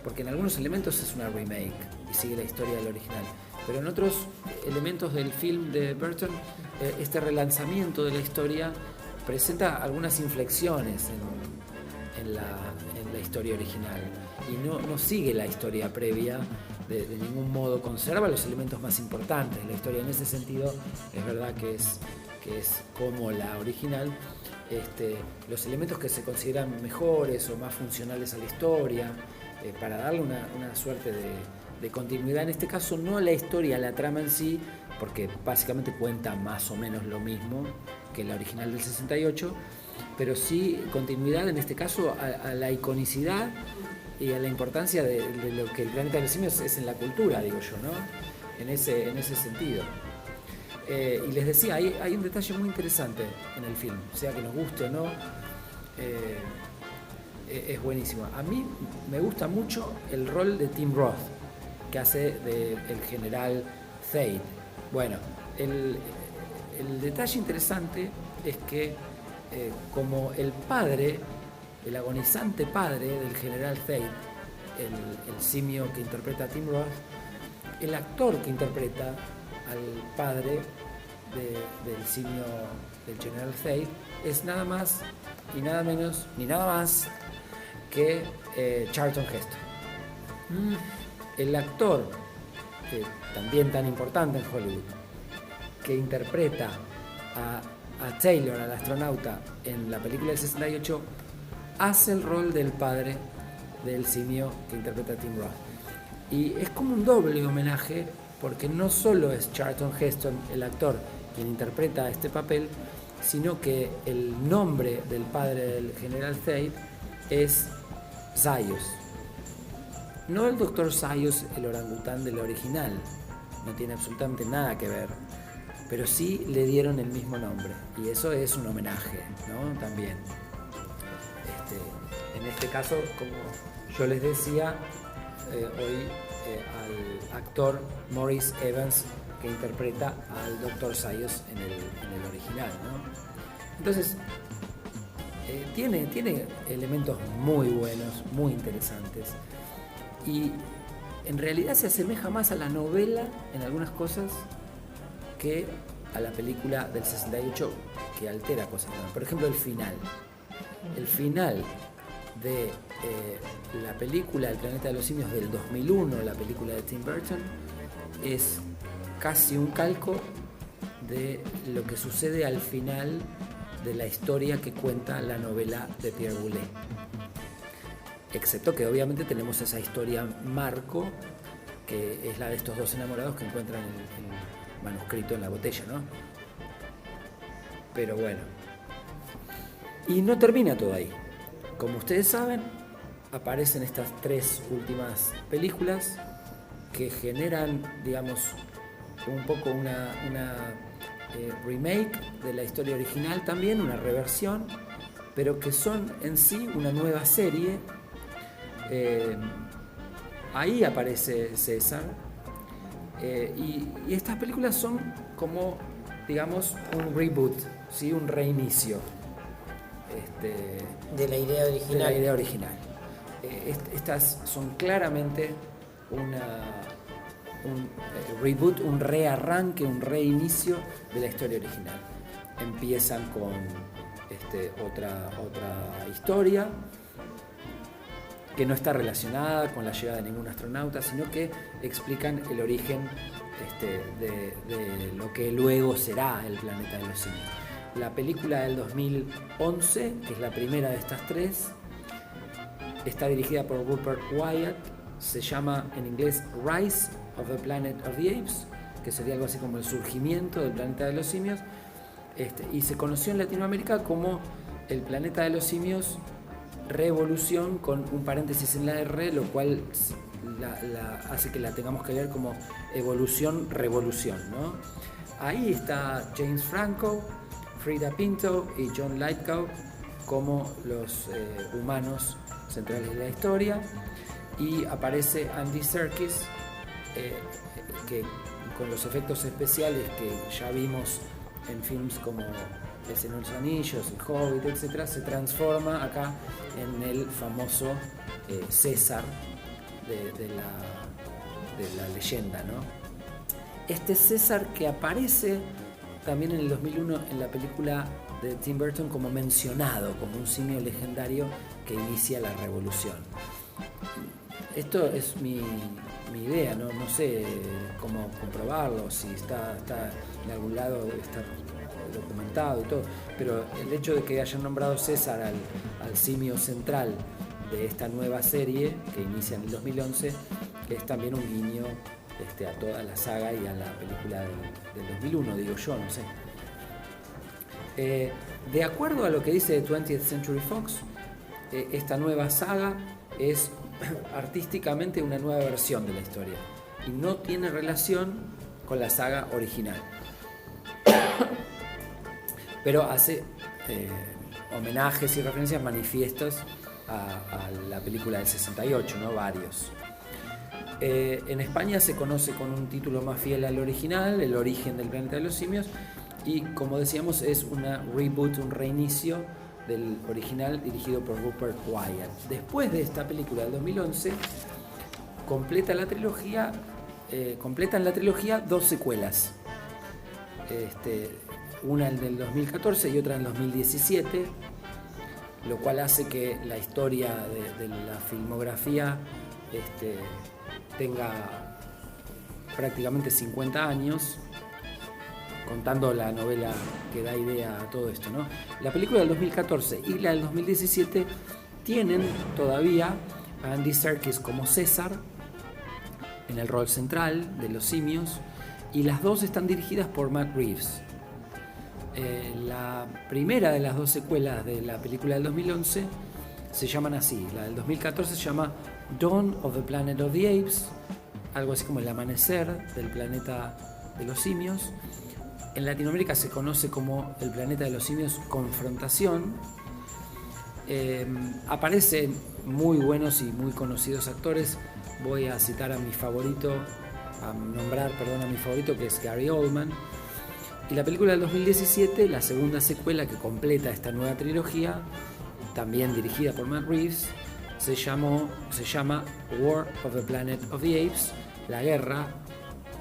porque en algunos elementos es una remake y sigue la historia del original, pero en otros elementos del film de Burton, este relanzamiento de la historia presenta algunas inflexiones en la historia original y no sigue la historia previa de ningún modo, conserva los elementos más importantes de la historia. En ese sentido es verdad que es como la original. Los elementos que se consideran mejores o más funcionales a la historia, para darle una suerte de continuidad, en este caso no la historia, la trama en sí, porque básicamente cuenta más o menos lo mismo que la original del 68, pero sí continuidad en este caso a la iconicidad y a la importancia de lo que el Planeta de los Simios es en la cultura, digo yo, ¿no? En ese sentido. Y les decía, hay un detalle muy interesante en el film, sea que nos guste o no, es buenísimo. A mí me gusta mucho el rol de Tim Roth, que hace del general Thade. Bueno, el detalle interesante es que como el padre, el agonizante padre del general Thade, el simio que interpreta a Tim Roth, el actor que interpreta al padre del simio del general Thade es nada más y nada menos ni nada más que Charlton Heston. El actor, también tan importante en Hollywood, que interpreta a Taylor, al astronauta, en la película del 68, hace el rol del padre del simio que interpreta a Tim Roth. Y es como un doble homenaje, porque no solo es Charlton Heston, el actor, quien interpreta este papel, sino que el nombre del padre del general Thade es Zaius. No el Dr. Zaius, el orangután del original, no tiene absolutamente nada que ver, pero sí le dieron el mismo nombre, y eso es un homenaje, ¿no? También. En este caso, como yo les decía, hoy al actor Maurice Evans, que interpreta al Dr. Zaius en el original, ¿no? Entonces, tiene elementos muy buenos, muy interesantes, y en realidad se asemeja más a la novela en algunas cosas que a la película del 68, que altera cosas. Por ejemplo, el final de la película El Planeta de los Simios del 2001, la película de Tim Burton, es casi un calco de lo que sucede al final de la historia que cuenta la novela de Pierre Boulet. Excepto que obviamente tenemos esa historia marco, que es la de estos dos enamorados que encuentran el manuscrito en la botella, ¿no? Pero bueno. Y no termina todo ahí. Como ustedes saben, aparecen estas tres últimas películas que generan, digamos, un poco una remake de la historia original también, una reversión, pero que son en sí una nueva serie. Ahí aparece César. Y estas películas son como, digamos, un reboot, ¿sí? Un reinicio de la idea original. Estas son claramente un reboot, un rearranque, un reinicio de la historia original. Empiezan con otra historia que no está relacionada con la llegada de ningún astronauta, sino que explican el origen de lo que luego será el planeta de los simios. La película del 2011, que es la primera de estas tres, está dirigida por Rupert Wyatt, se llama en inglés Rise of the Planet of the Apes, que sería algo así como el surgimiento del planeta de los simios, y se conoció en Latinoamérica como el planeta de los simios Revolución, con un paréntesis en la R, lo cual hace que la tengamos que leer como Evolución Revolución, ¿no? Ahí está James Franco, Frida Pinto y John Lithgow como los humanos centrales de la historia, y aparece Andy Serkis, que con los efectos especiales que ya vimos en films como El Señor de los Anillos, El Hobbit, etc., se transforma acá en el famoso César de la leyenda, ¿no? Este César que aparece también en el 2001 en la película de Tim Burton como mencionado, como un simio legendario que inicia la revolución. Esto es mi idea, no sé cómo comprobarlo, si está en algún lado, debe estar documentado y todo, pero el hecho de que hayan nombrado César al simio central de esta nueva serie que inicia en el 2011 es también un guiño a toda la saga y a la película del 2001, digo yo, no sé. De acuerdo a lo que dice 20th Century Fox, esta nueva saga es artísticamente una nueva versión de la historia y no tiene relación con la saga original, pero hace homenajes y referencias manifiestas a la película del 68, ¿no? Varios. En España se conoce con un título más fiel al original, El origen del planeta de los simios, y como decíamos es una reboot, un reinicio del original dirigido por Rupert Wyatt. Después de esta película del 2011 completan la trilogía dos secuelas, una en el 2014 y otra en el 2017, lo cual hace que la historia de la filmografía tenga prácticamente 50 años, contando la novela que da idea a todo esto, ¿no? La película del 2014 y la del 2017 tienen todavía a Andy Serkis como César en el rol central de los simios, y las dos están dirigidas por Matt Reeves. La primera de las dos secuelas de la película del 2011 se llaman así. La del 2014 se llama Dawn of the Planet of the Apes, algo así como el amanecer del planeta de los simios. En Latinoamérica se conoce como el planeta de los simios Confrontación. Aparecen muy buenos y muy conocidos actores. Voy a citar a mi favorito, que es Gary Oldman. Y la película del 2017, la segunda secuela que completa esta nueva trilogía, también dirigida por Matt Reeves, se llama War of the Planet of the Apes, la guerra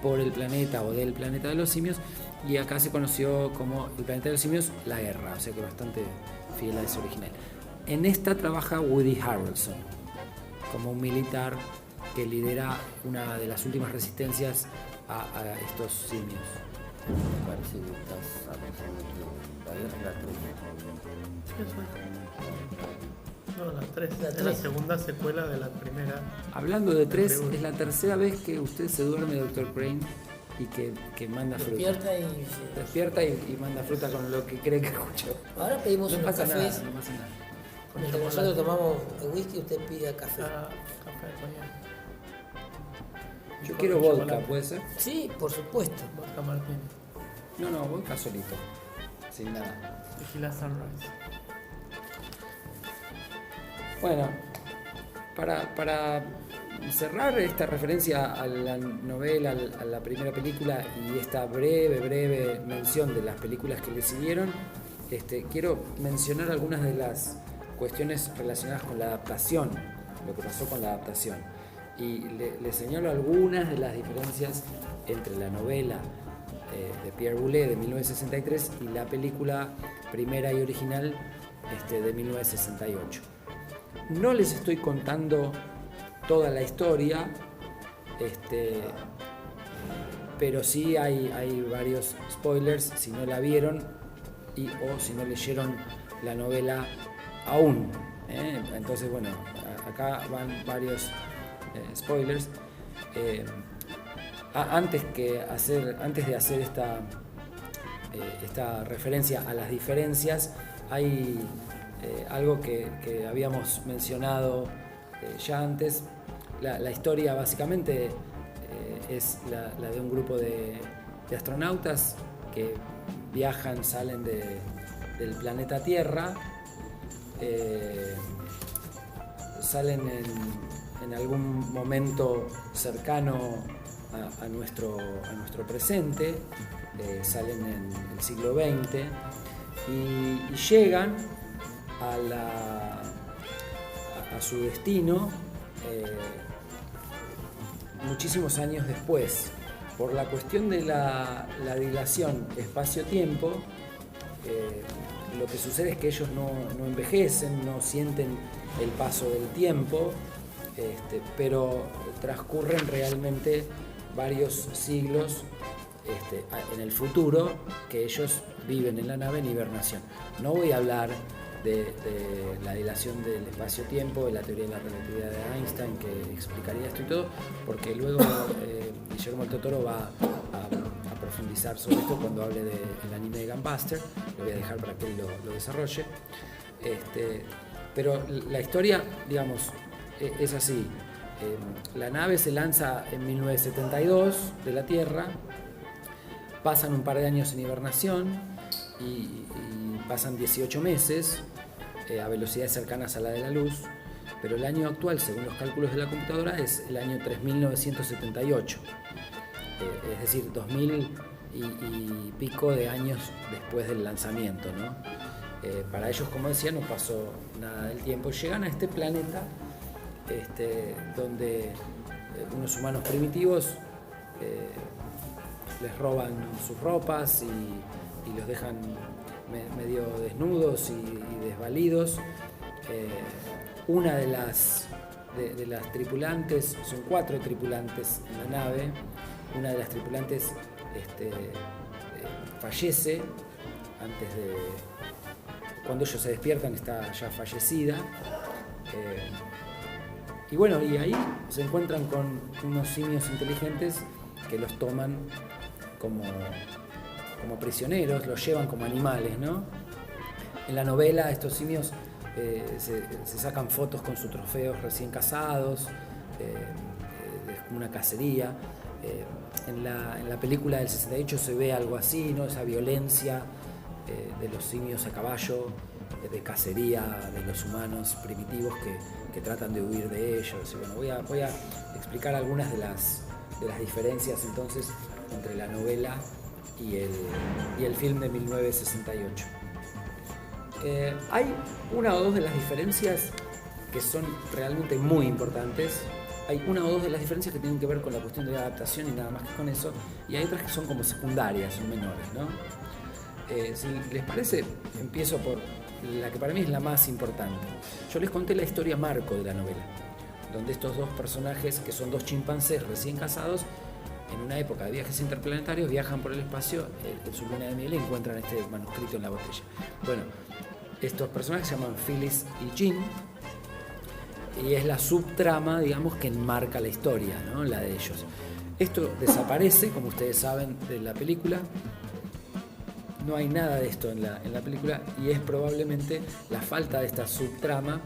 por el planeta o del planeta de los simios, y acá se conoció como el planeta de los simios, la guerra, o sea que bastante fiel a ese original. En esta trabaja Woody Harrelson como un militar que lidera una de las últimas resistencias a estos simios. Me parece que estás hablando de la guerra 3. No, las tres. Es la segunda secuela de la primera. Hablando de 3, es la tercera vez que usted se duerme, Dr. Crane, y que manda fruta. Despierta y manda fruta con lo que cree que escuchó. Ahora pedimos no unos pasa cafés. nada, no pasa nada. Mientras nosotros tomamos el whisky, usted pide café. Café, coñac. Yo quiero vodka, ¿puede ser? Sí, por supuesto. Vodka Martini. No, vodka solito. Sin nada. Tequila Sunrise. Bueno, para cerrar esta referencia a la novela, a la primera película y esta breve mención de las películas que le siguieron, quiero mencionar algunas de las cuestiones relacionadas con la adaptación, lo que pasó con la adaptación. Y le señalo algunas de las diferencias entre la novela de Pierre Boulet de 1963 y la película primera y original de 1968. No les estoy contando toda la historia, pero sí hay varios spoilers si no la vieron o si no leyeron la novela aún. Entonces, bueno, acá van varios spoilers. Antes de hacer esta referencia a las diferencias, hay algo que habíamos mencionado ya antes. La historia básicamente es la de un grupo de astronautas que salen del planeta Tierra, salen en algún momento cercano a nuestro presente, salen en el siglo XX y llegan a su destino muchísimos años después. Por la cuestión de la dilación espacio-tiempo, lo que sucede es que ellos no envejecen, no sienten el paso del tiempo, pero transcurren realmente varios siglos en el futuro que ellos viven en la nave en hibernación. No voy a hablar de la dilación del espacio-tiempo, de la teoría de la relatividad de Einstein, que explicaría esto y todo, porque luego Guillermo del Toro va a profundizar sobre esto cuando hable del anime de Gunbuster. Lo voy a dejar para que él lo desarrolle. Pero la historia, digamos, es así. La nave se lanza en 1972 de la Tierra, pasan un par de años en hibernación y pasan 18 meses a velocidades cercanas a la de la luz, pero el año actual, según los cálculos de la computadora, es el año 3978, es decir, 2000 y pico de años después del lanzamiento, ¿no? Para ellos, como decía, no pasó nada del tiempo. Llegan a este planeta donde unos humanos primitivos les roban sus ropas y los dejan medio desnudos y desvalidos. Una de las tripulantes, son 4 tripulantes en la nave, una de las tripulantes fallece antes de... Cuando ellos se despiertan está ya fallecida. Y bueno, y ahí se encuentran con unos simios inteligentes que los toman como prisioneros, los llevan como animales, ¿no? En la novela estos simios se sacan fotos con sus trofeos recién cazados, es como una cacería. En la película del 68 se ve algo así, ¿no? Esa violencia de los simios a caballo, de cacería de los humanos primitivos que tratan de huir de ellos. Y bueno, voy a explicar algunas de las diferencias entonces entre la novela y el film de 1968. Hay una o dos de las diferencias que son realmente muy importantes. Hay una o dos de las diferencias que tienen que ver con la cuestión de la adaptación y nada más que con eso, y hay otras que son como secundarias, son menores, ¿no? Si les parece, empiezo por la que para mí es la más importante. Yo les conté la historia marco de la novela, donde estos dos personajes, que son 2 chimpancés recién casados, en una época de viajes interplanetarios, viajan por el espacio en su luna de miel y encuentran este manuscrito en la botella. Bueno, estos personajes se llaman Phyllis y Jean, y es la subtrama, digamos, que enmarca la historia, ¿no? La de ellos. Esto desaparece, como ustedes saben, de la película. No hay nada de esto en la película, y es probablemente la falta de esta subtrama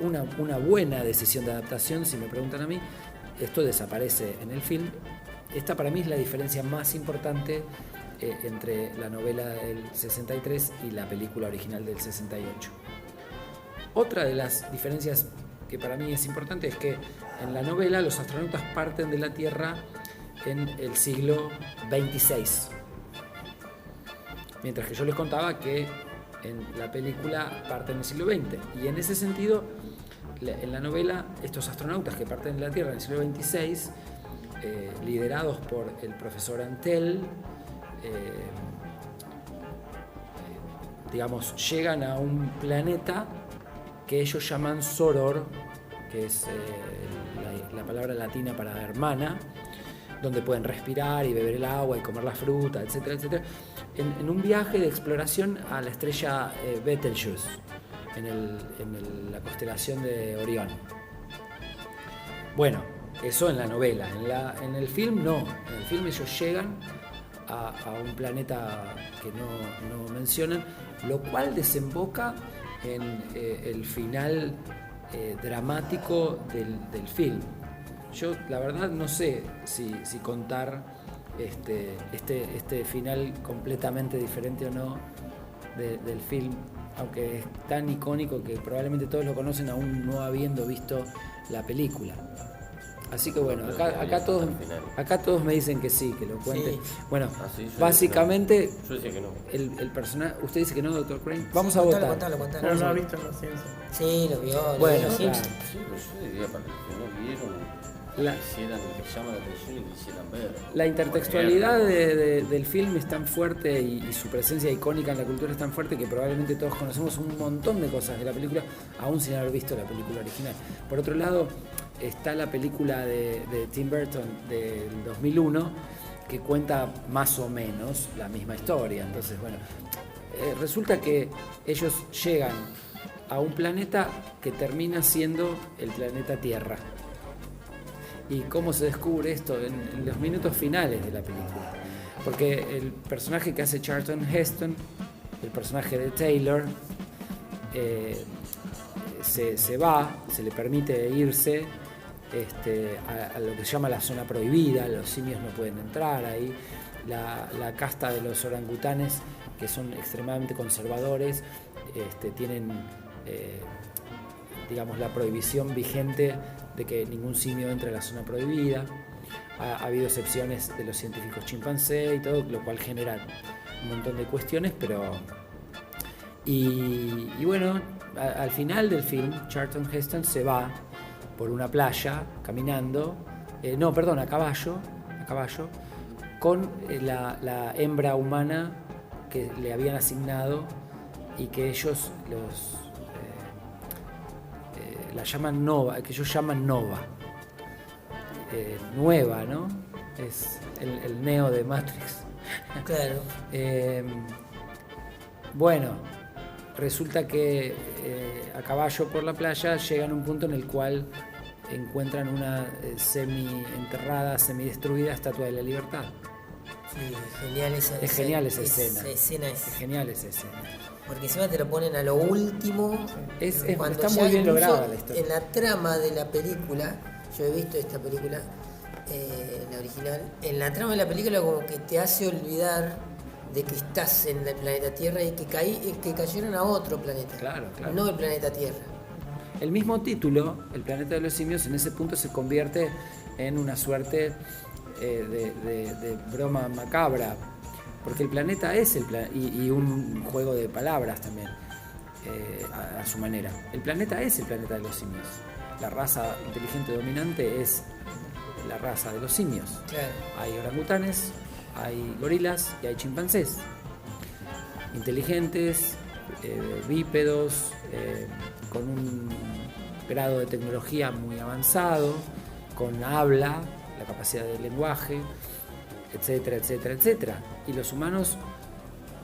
una buena decisión de adaptación, si me preguntan a mí, esto desaparece en el film. Esta para mí es la diferencia más importante entre la novela del 63 y la película original del 68. Otra de las diferencias que para mí es importante es que en la novela los astronautas parten de la Tierra en el siglo XXVI, mientras que yo les contaba que en la película parten en el siglo XX. Y en ese sentido, en la novela, estos astronautas que parten de la Tierra en el siglo XXVI, liderados por el profesor Antel, digamos, llegan a un planeta que ellos llaman Soror, que es la palabra latina para hermana, donde pueden respirar y beber el agua y comer la fruta, etcétera, etcétera, en un viaje de exploración a la estrella Betelgeuse, en la constelación de Orión. Bueno, eso en la novela. En el film no. En el film ellos llegan a un planeta que no mencionan, lo cual desemboca en el final dramático del film. Yo la verdad no sé si contar este final completamente diferente o no del film, aunque es tan icónico que probablemente todos lo conocen aún no habiendo visto la película. Así que bueno, acá todos me dicen que sí, que lo cuente. Sí. Bueno, básicamente yo decía que no. El personaje, usted dice que no, Dr. Crane. Vamos a votar. Pero no ha visto Los Simpsons. Sí, lo vio. Bueno, claro. Sí, pero yo diría para los que no vieron, que llama la atención y quisieran ver. La intertextualidad del film es tan fuerte y su presencia icónica en la cultura es tan fuerte que probablemente todos conocemos un montón de cosas de la película, aún sin haber visto la película original. Por otro lado, está la película de Tim Burton del 2001 que cuenta más o menos la misma historia. Entonces, bueno, resulta que ellos llegan a un planeta que termina siendo el planeta Tierra. ¿Y cómo se descubre esto? En los minutos finales de la película. Porque el personaje que hace Charlton Heston, el personaje de Taylor, se le permite irse a lo que se llama la zona prohibida. Los simios no pueden entrar ahí. La casta de los orangutanes, que son extremadamente conservadores, tienen digamos la prohibición vigente de que ningún simio entre a la zona prohibida. Ha habido excepciones de los científicos chimpancé y todo, lo cual genera un montón de cuestiones, pero y bueno, al final del film Charlton Heston se va por una playa caminando, a caballo, con la hembra humana que le habían asignado y que ellos la llaman Nova, que ellos llaman Nova, nueva, ¿no? Es el Neo de Matrix. Claro. Bueno, resulta que a caballo por la playa llegan a un punto en el cual encuentran una semi-enterrada, semi-destruida Estatua de la Libertad. Sí, genial esa escena. Es genial esa escena. Porque encima te lo ponen a lo último. Está muy bien lograda la historia. En la trama de la película, yo he visto esta película, la original, en la trama de la película como que te hace olvidar de que estás en el planeta Tierra y que cayeron a otro planeta. Claro. No el planeta Tierra. El mismo título, El planeta de los simios, en ese punto se convierte en una suerte de broma macabra, porque el planeta es el planeta, y un juego de palabras también, a su manera. El planeta es el planeta de los simios. La raza inteligente dominante es la raza de los simios. Claro. Hay orangutanes, hay gorilas y hay chimpancés. Inteligentes, bípedos, con un grado de tecnología muy avanzado, con habla, la capacidad de lenguaje, etcétera, etcétera, etcétera. Y los humanos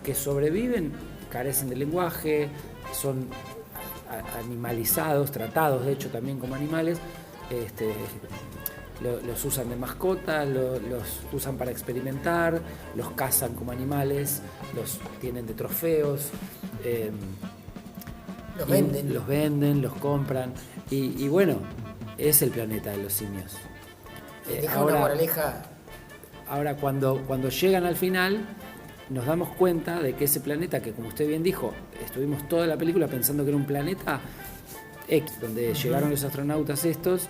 que sobreviven carecen de lenguaje, son animalizados, tratados de hecho también como animales, los usan de mascota, los usan para experimentar, los cazan como animales, los tienen de trofeos, los venden, los compran y bueno, es el planeta de los simios. deja una moraleja. Ahora, cuando llegan al final, nos damos cuenta de que ese planeta, que como usted bien dijo, estuvimos toda la película pensando que era un planeta X, donde llegaron los astronautas estos,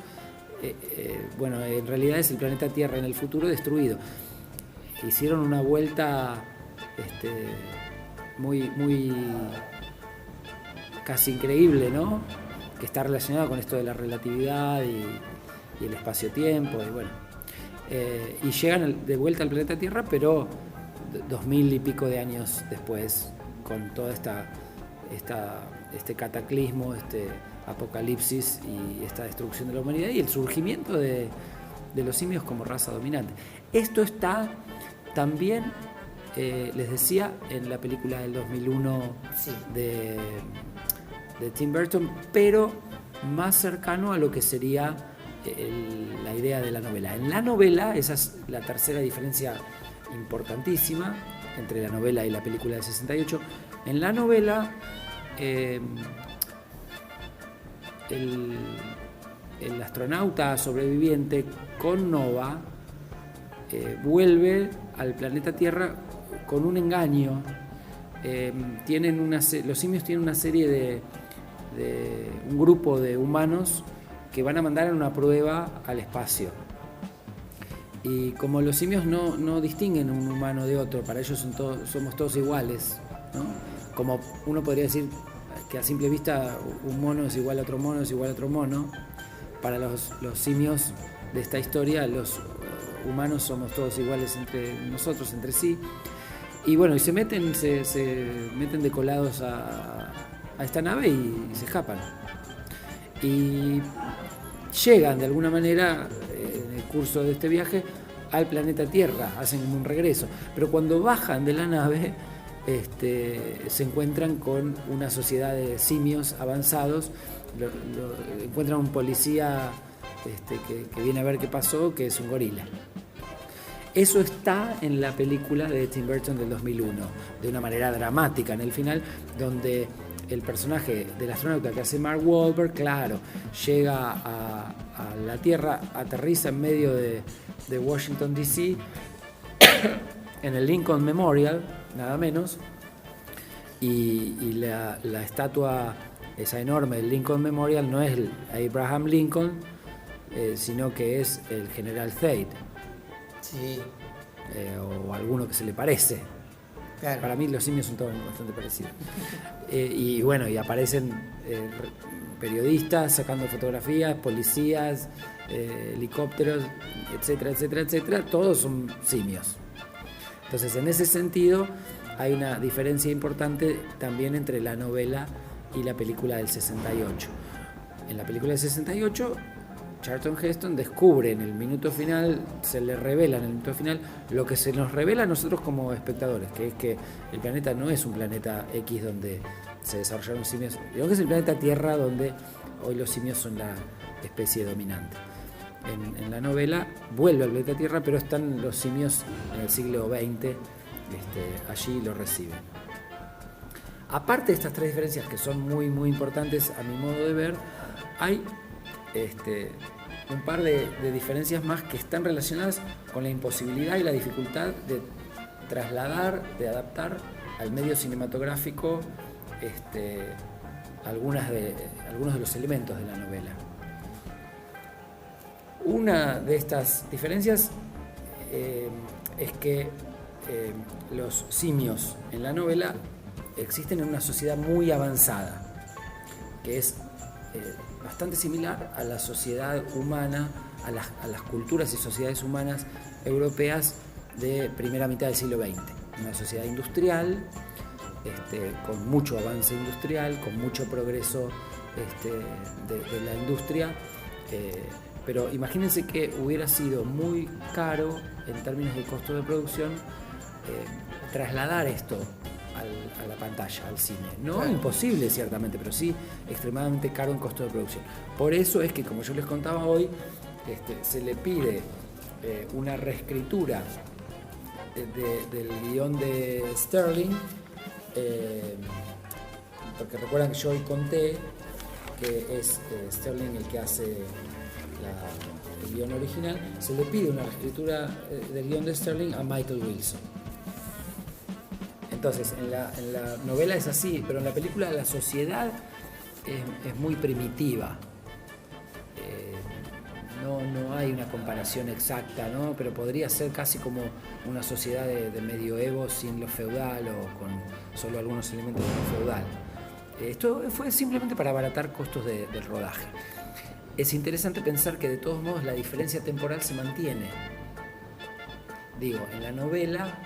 bueno, en realidad es el planeta Tierra en el futuro destruido. Hicieron una vuelta muy casi increíble, ¿no? Que está relacionada con esto de la relatividad y el espacio-tiempo, y bueno. Y llegan de vuelta al planeta Tierra, pero 2000 y pico de años después, con toda este cataclismo, este apocalipsis y esta destrucción de la humanidad y el surgimiento de los simios como raza dominante. Esto está también, les decía, en la película del 2001 Sí. de Tim Burton, pero más cercano a lo que sería la idea de la novela. En la novela, esa es la tercera diferencia importantísima entre la novela y la película del 68. En la novela, el astronauta sobreviviente con Nova vuelve al planeta Tierra con un engaño. Los simios tienen una serie de un grupo de humanos que van a mandar en una prueba al espacio. Y como los simios no distinguen un humano de otro, para ellos somos todos iguales, ¿no? Como uno podría decir que a simple vista un mono es igual a otro mono, es igual a otro mono, para los simios de esta historia, los humanos somos todos iguales entre nosotros, entre sí. Y bueno, y se meten de colados a esta nave y se escapan. Y llegan de alguna manera en el curso de este viaje al planeta Tierra, hacen como un regreso. Pero cuando bajan de la nave, se encuentran con una sociedad de simios avanzados, encuentran un policía que viene a ver qué pasó, que es un gorila. Eso está en la película de Tim Burton del 2001, de una manera dramática en el final, donde el personaje del astronauta que hace Mark Wahlberg, claro, llega a la Tierra, aterriza en medio de Washington D.C., en el Lincoln Memorial, nada menos, y la estatua esa enorme del Lincoln Memorial no es el Abraham Lincoln, sino que es el general Thade. Sí. O alguno que se le parece. Claro. Para mí los simios son todos bastante parecidos. Y bueno, y aparecen periodistas sacando fotografías, policías, helicópteros, etcétera, etcétera, etcétera. Todos son simios. Entonces, en ese sentido, hay una diferencia importante también entre la novela y la película del 68. En la película del 68, Charlton Heston descubre en el minuto final, se le revela en el minuto final lo que se nos revela a nosotros como espectadores, que es que el planeta no es un planeta X donde se desarrollaron simios, sino que es el planeta Tierra donde hoy los simios son la especie dominante. En la novela vuelve al planeta Tierra, pero están los simios en el siglo XX, allí lo reciben. Aparte de estas tres diferencias que son muy, muy importantes a mi modo de ver, hay un par de diferencias más que están relacionadas con la imposibilidad y la dificultad de trasladar, de adaptar al medio cinematográfico algunos de los elementos de la novela. Una de estas diferencias es que los simios en la novela existen en una sociedad muy avanzada, que es bastante similar a la sociedad humana, a las culturas y sociedades humanas europeas de primera mitad del siglo XX. Una sociedad industrial, con mucho avance industrial, con mucho progreso de la industria, pero imagínense que hubiera sido muy caro en términos de costo de producción trasladar esto a la pantalla, al cine. No claro. Imposible, ciertamente, pero sí extremadamente caro en costo de producción. Por eso es que, como yo les contaba hoy, se le pide una reescritura del guión de Sterling, porque recuerdan que yo hoy conté que es Sterling el que hace el guión original, se le pide una reescritura del guión de Sterling a Michael Wilson. Entonces, en la novela es así, pero en la película la sociedad es muy primitiva. No hay una comparación exacta, ¿no? Pero podría ser casi como una sociedad de medioevo sin lo feudal o con solo algunos elementos de lo feudal. Esto fue simplemente para abaratar costos del rodaje. Es interesante pensar que de todos modos la diferencia temporal se mantiene. Digo, en la novela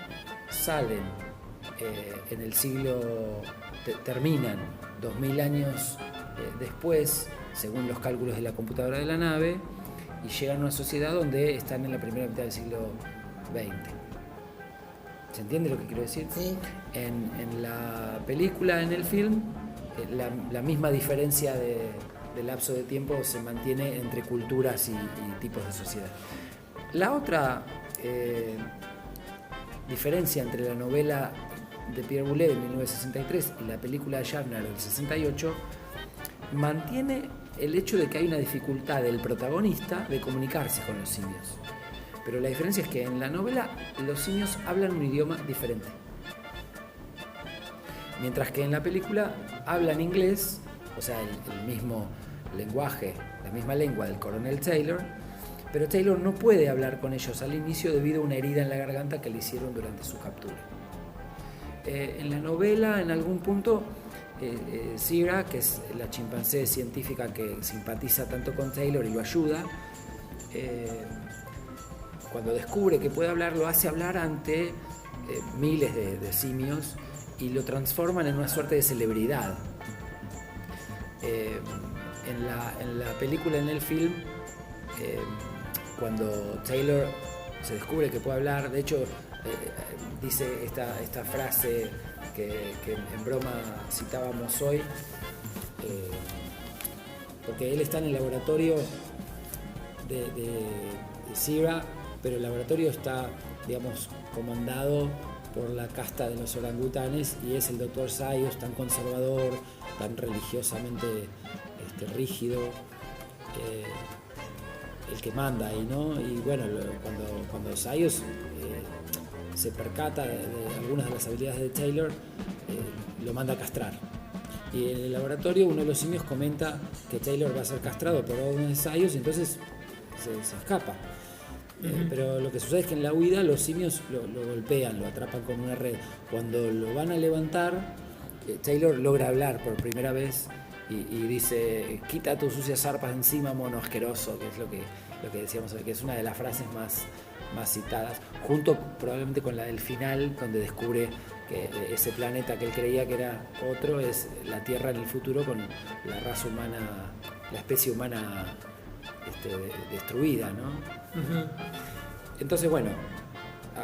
salen en el siglo, terminan 2000 años después, según los cálculos de la computadora de la nave, y llegan a una sociedad donde están en la primera mitad del siglo XX. ¿Se entiende lo que quiero decir? Sí. En la película, en el film, la misma diferencia de lapso de tiempo se mantiene entre culturas y tipos de sociedad. La otra diferencia entre la novela de Pierre Boulet de 1963 y la película de Shatner del 68 mantiene el hecho de que hay una dificultad del protagonista de comunicarse con los simios. Pero la diferencia es que en la novela los simios hablan un idioma diferente. Mientras que en la película hablan inglés, o sea, el mismo lenguaje, la misma lengua del coronel Taylor, pero Taylor no puede hablar con ellos al inicio debido a una herida en la garganta que le hicieron durante su captura. En la novela, en algún punto, Zira, que es la chimpancé científica que simpatiza tanto con Taylor y lo ayuda, cuando descubre que puede hablar, lo hace hablar ante miles de simios y lo transforman en una suerte de celebridad. En la película, en el film, cuando Taylor se descubre que puede hablar, de hecho dice esta frase que en broma citábamos hoy, porque él está en el laboratorio de Zira, pero el laboratorio está, digamos, comandado por la casta de los orangutanes y es el Dr. Zaius, tan conservador, tan religiosamente rígido, el que manda ahí, ¿no? Y bueno, cuando Zaius se percata de algunas de las habilidades de Taylor, lo manda a castrar. Y en el laboratorio uno de los simios comenta que Taylor va a ser castrado por orden de Zaius y entonces se escapa. Pero lo que sucede es que en la huida los simios lo golpean, lo atrapan con una red. Cuando lo van a levantar, Taylor logra hablar por primera vez y dice: quita tus sucias zarpas encima, mono asqueroso, que es lo que decíamos hoy, que es una de las frases más citadas, junto probablemente con la del final, donde descubre que ese planeta que él creía que era otro es la Tierra en el futuro, con la raza humana, la especie humana destruida, ¿no? Entonces, bueno,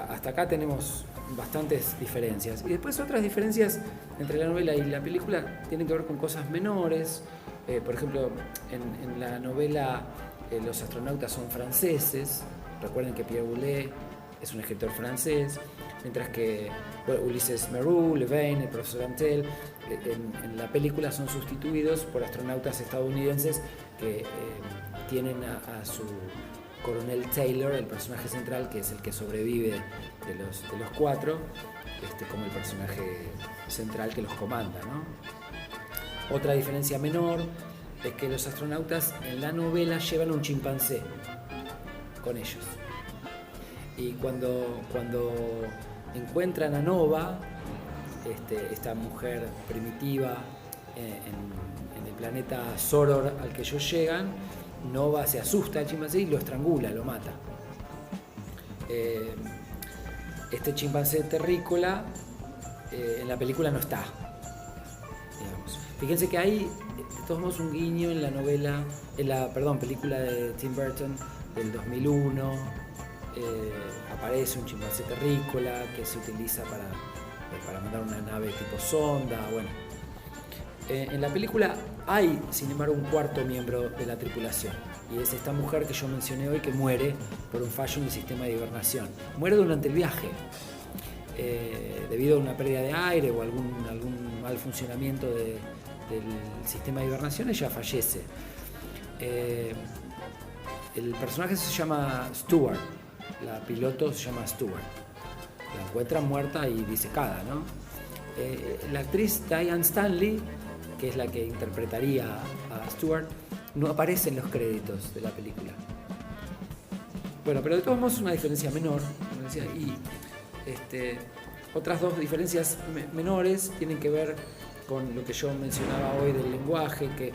hasta acá tenemos bastantes diferencias. Y después otras diferencias entre la novela y la película tienen que ver con cosas menores. Por ejemplo, en la novela los astronautas son franceses. Recuerden que Pierre Boulet es un escritor francés, mientras que Ulises Merou, Levain, el profesor Antel, en la película son sustituidos por astronautas estadounidenses que tienen a su coronel Taylor, el personaje central, que es el que sobrevive de los cuatro, como el personaje central que los comanda, ¿no? Otra diferencia menor es que los astronautas en la novela llevan un chimpancé con ellos. Y cuando encuentran a Nova, esta mujer primitiva en el planeta Soror al que ellos llegan, Nova se asusta al chimpancé y lo estrangula, lo mata. Este chimpancé terrícola en la película no está, digamos. Fíjense que hay de todos modos un guiño en la novela, película de Tim Burton del 2001. Aparece un chimpancé terrícola que se utiliza para mandar una nave tipo sonda. Bueno, en la película hay, sin embargo, un cuarto miembro de la tripulación, y es esta mujer que yo mencioné hoy, que muere por un fallo en el sistema de hibernación. Muere durante el viaje debido a una pérdida de aire o algún mal funcionamiento del sistema de hibernación. Ella fallece. El personaje se llama Stewart, la piloto se llama Stewart. La encuentran muerta y disecada, ¿no? La actriz Diane Stanley, que es la que interpretaría a Stewart, no aparece en los créditos de la película. Bueno, pero de todos modos es una diferencia menor, como decía, y otras dos diferencias menores tienen que ver con lo que yo mencionaba hoy del lenguaje, que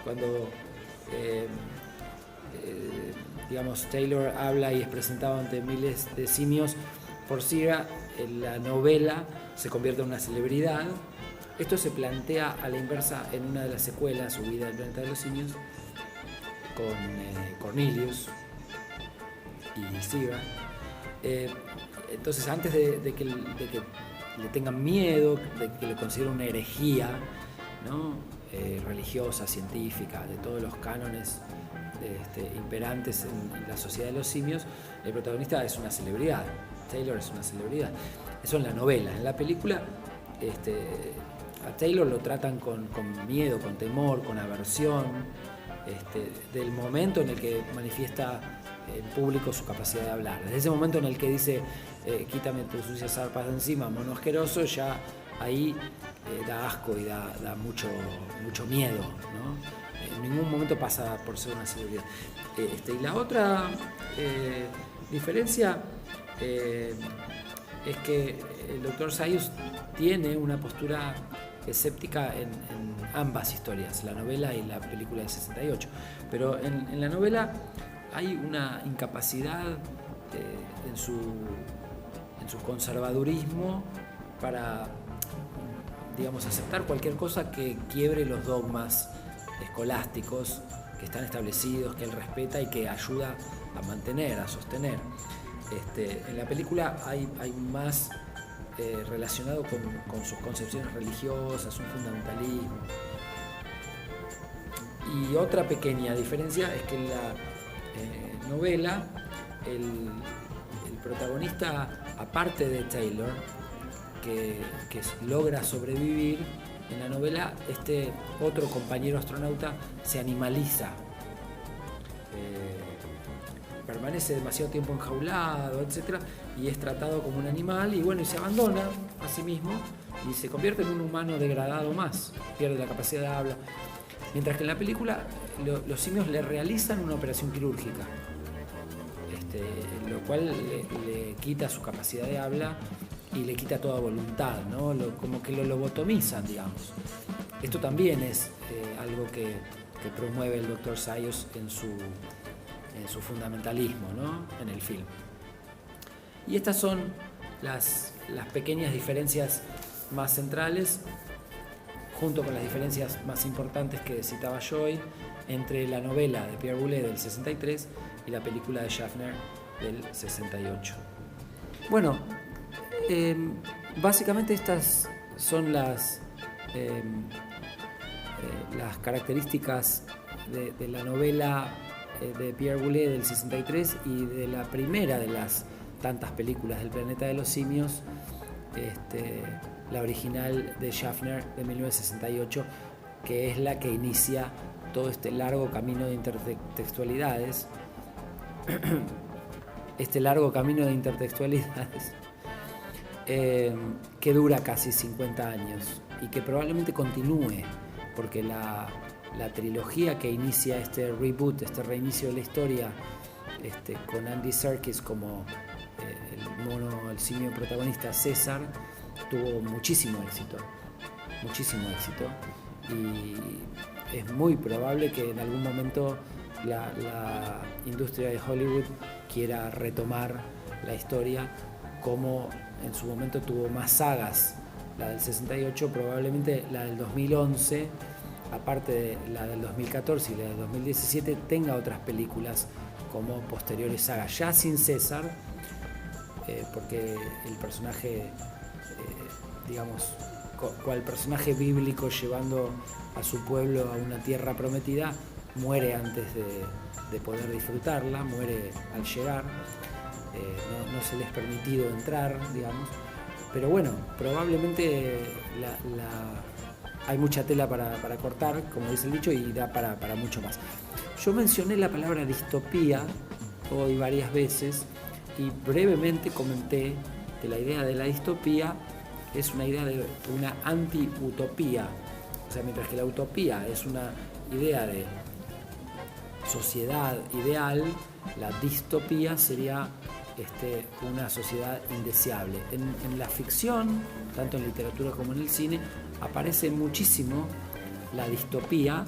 cuando digamos Taylor habla y es presentado ante miles de simios por Cira, en la novela se convierte en una celebridad. Esto se plantea a la inversa en una de las secuelas, Huida del planeta de los simios, con Cornelius y Cira. Entonces, antes de que le tengan miedo, de que lo consideren una herejía, ¿no? Religiosa, científica, de todos los cánones imperantes en la sociedad de los simios, el protagonista es una celebridad. Taylor es una celebridad. Eso en la novela. En la película, a Taylor lo tratan con miedo, con temor, con aversión, del momento en el que manifiesta en público su capacidad de hablar. Desde ese momento en el que dice quítame tus sucias zarpas de encima, mono asqueroso, ya ahí da asco y da mucho miedo, ¿no? En ningún momento pasa por ser una celebridad. Y la otra diferencia es que el Dr. Seuss tiene una postura escéptica en ambas historias, la novela y la película del 68. Pero en la novela hay una incapacidad en su conservadurismo para, digamos, aceptar cualquier cosa que quiebre los dogmas escolásticos que están establecidos, que él respeta y que ayuda a mantener, a sostener. En la película hay más relacionado con sus concepciones religiosas, un fundamentalismo. Y otra pequeña diferencia es que en la novela el protagonista, aparte de Taylor, que logra sobrevivir, en la novela este otro compañero astronauta se animaliza, permanece demasiado tiempo enjaulado, etc., y es tratado como un animal, y bueno, y se abandona a sí mismo y se convierte en un humano degradado más, pierde la capacidad de habla. Mientras que en la película los simios le realizan una operación quirúrgica, lo cual le quita su capacidad de habla y le quita toda voluntad, ¿no? Como que lo lobotomizan, digamos. Esto también es algo que promueve el Dr. Seuss en su fundamentalismo, ¿no? En el film. Y estas son las pequeñas diferencias más centrales, junto con las diferencias más importantes que citaba yo hoy, entre la novela de Pierre Boulet del 63 y la película de Schaffner del 68. Bueno, básicamente estas son las características de la novela de Pierre Boulet del 63 y de la primera de las tantas películas del planeta de los simios, la original de Schaffner de 1968, que es la que inicia todo este largo camino de intertextualidades. Que dura casi 50 años y que probablemente continúe, porque la trilogía que inicia este reboot, este reinicio de la historia, con Andy Serkis como el simio protagonista César, tuvo muchísimo éxito, y es muy probable que en algún momento la industria de Hollywood quiera retomar la historia, como en su momento tuvo más sagas. La del 68, probablemente la del 2011, aparte de la del 2014 y la del 2017, tenga otras películas como posteriores sagas, ya sin César, porque el personaje, digamos, cual personaje bíblico llevando a su pueblo a una tierra prometida, muere antes de poder disfrutarla, muere al llegar, no se les es permitido entrar, digamos. Pero bueno, probablemente hay mucha tela para cortar, como dice el dicho, y da para mucho más. Yo mencioné la palabra distopía hoy varias veces y brevemente comenté que la idea de la distopía es una idea de una anti-utopía. O sea, mientras que la utopía es una idea de sociedad ideal, la distopía sería una sociedad indeseable. En la ficción, tanto en literatura como en el cine, aparece muchísimo la distopía.